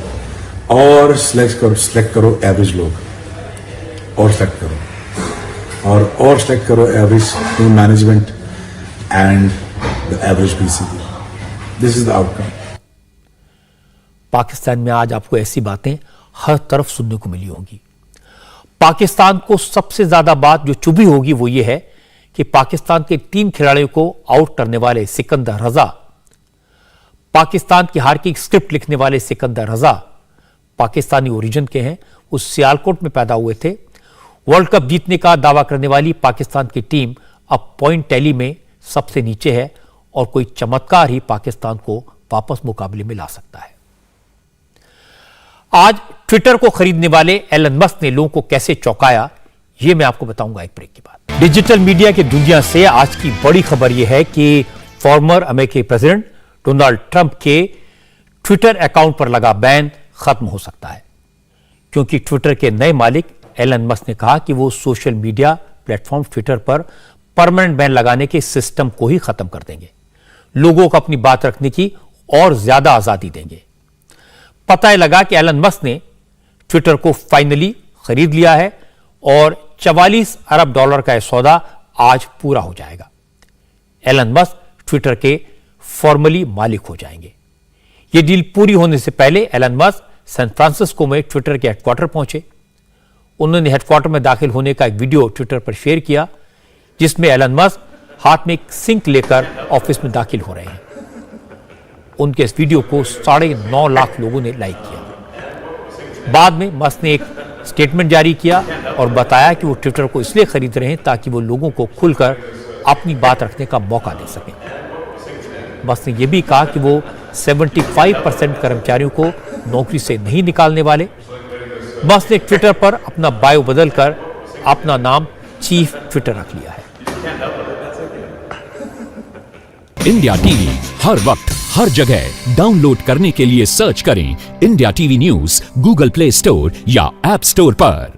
और सिलेक्ट करो एवरेज लोग और सिलेक्ट करो और सिलेक्ट करो average team management and the average PCB. This is the outcome. Pakistan में आज आपको ऐसी बातें हर तरफ सुनने को मिली होंगी। पाकिस्तान को सबसे ज्यादा बात जो चुभी होगी वो ये है कि पाकिस्तान के 3 खिलाड़ियों को आउट करने वाले सिकंदर रजा, पाकिस्तान की हार की स्क्रिप्ट लिखने वाले सिकंदर रजा पाकिस्तानी ओरिजिन के हैं। वो सियालकोट में पैदा हुए थे। वर्ल्ड कप जीतने का दावा करने वाली पाकिस्तान की टीम अब पॉइंट टैली में सबसे नीचे है और कोई चमत्कार ही पाकिस्तान को वापस मुकाबले में ला सकता है। आज ट्विटर को खरीदने वाले एलन मस्क ने लोगों को कैसे चौंकाया, यह मैं आपको बताऊंगा एक ब्रेक के बाद। डिजिटल मीडिया की दुनिया से आज की बड़ी खबर यह है कि फॉर्मर अमेरिकी प्रेसिडेंट डोनाल्ड ट्रंप के ट्विटर अकाउंट पर लगा बैन खत्म हो सकता है, क्योंकि ट्विटर के नए मालिक एलन मस्क ने कहा कि वो सोशल मीडिया प्लेटफॉर्म ट्विटर पर परमानेंट बैन लगाने के सिस्टम को ही खत्म कर देंगे, लोगों को अपनी बात रखने की और ज्यादा आजादी देंगे। पता लगा कि एलन मस्क ने ट्विटर को फाइनली खरीद लिया है और 44 अरब डॉलर का यह सौदा आज पूरा हो जाएगा। एलन मस्क ट्विटर के फॉर्मली मालिक हो जाएंगे। यह डील पूरी होने से पहले एलन मस्क सैन फ्रांसिस्को में ट्विटर के हेडक्वार्टर पहुंचे। उन्होंने हेडक्वार्टर में दाखिल होने का एक वीडियो ट्विटर पर शेयर किया, जिसमें एलन मस्क हाथ में एक सिंक लेकर ऑफिस में दाखिल हो रहे हैं। उनके इस वीडियो को 9.5 लाख लोगों ने लाइक किया। बाद में मस्क ने एक स्टेटमेंट जारी किया और बताया कि वो ट्विटर को इसलिए खरीद रहे हैं ताकि वो लोगों को खुलकर अपनी बात रखने का मौका दे सकें। मस्क ने यह भी कहा कि वो 75% कर्मचारियों को नौकरी से नहीं निकालने वाले। मस्क ने ट्विटर पर अपना बायो बदलकर अपना नाम चीफ ट्विटर रख लिया है। इंडिया टीवी हर वक्त हर जगह डाउनलोड करने के लिए सर्च करें India TV news Google play store या ऐप स्टोर पर।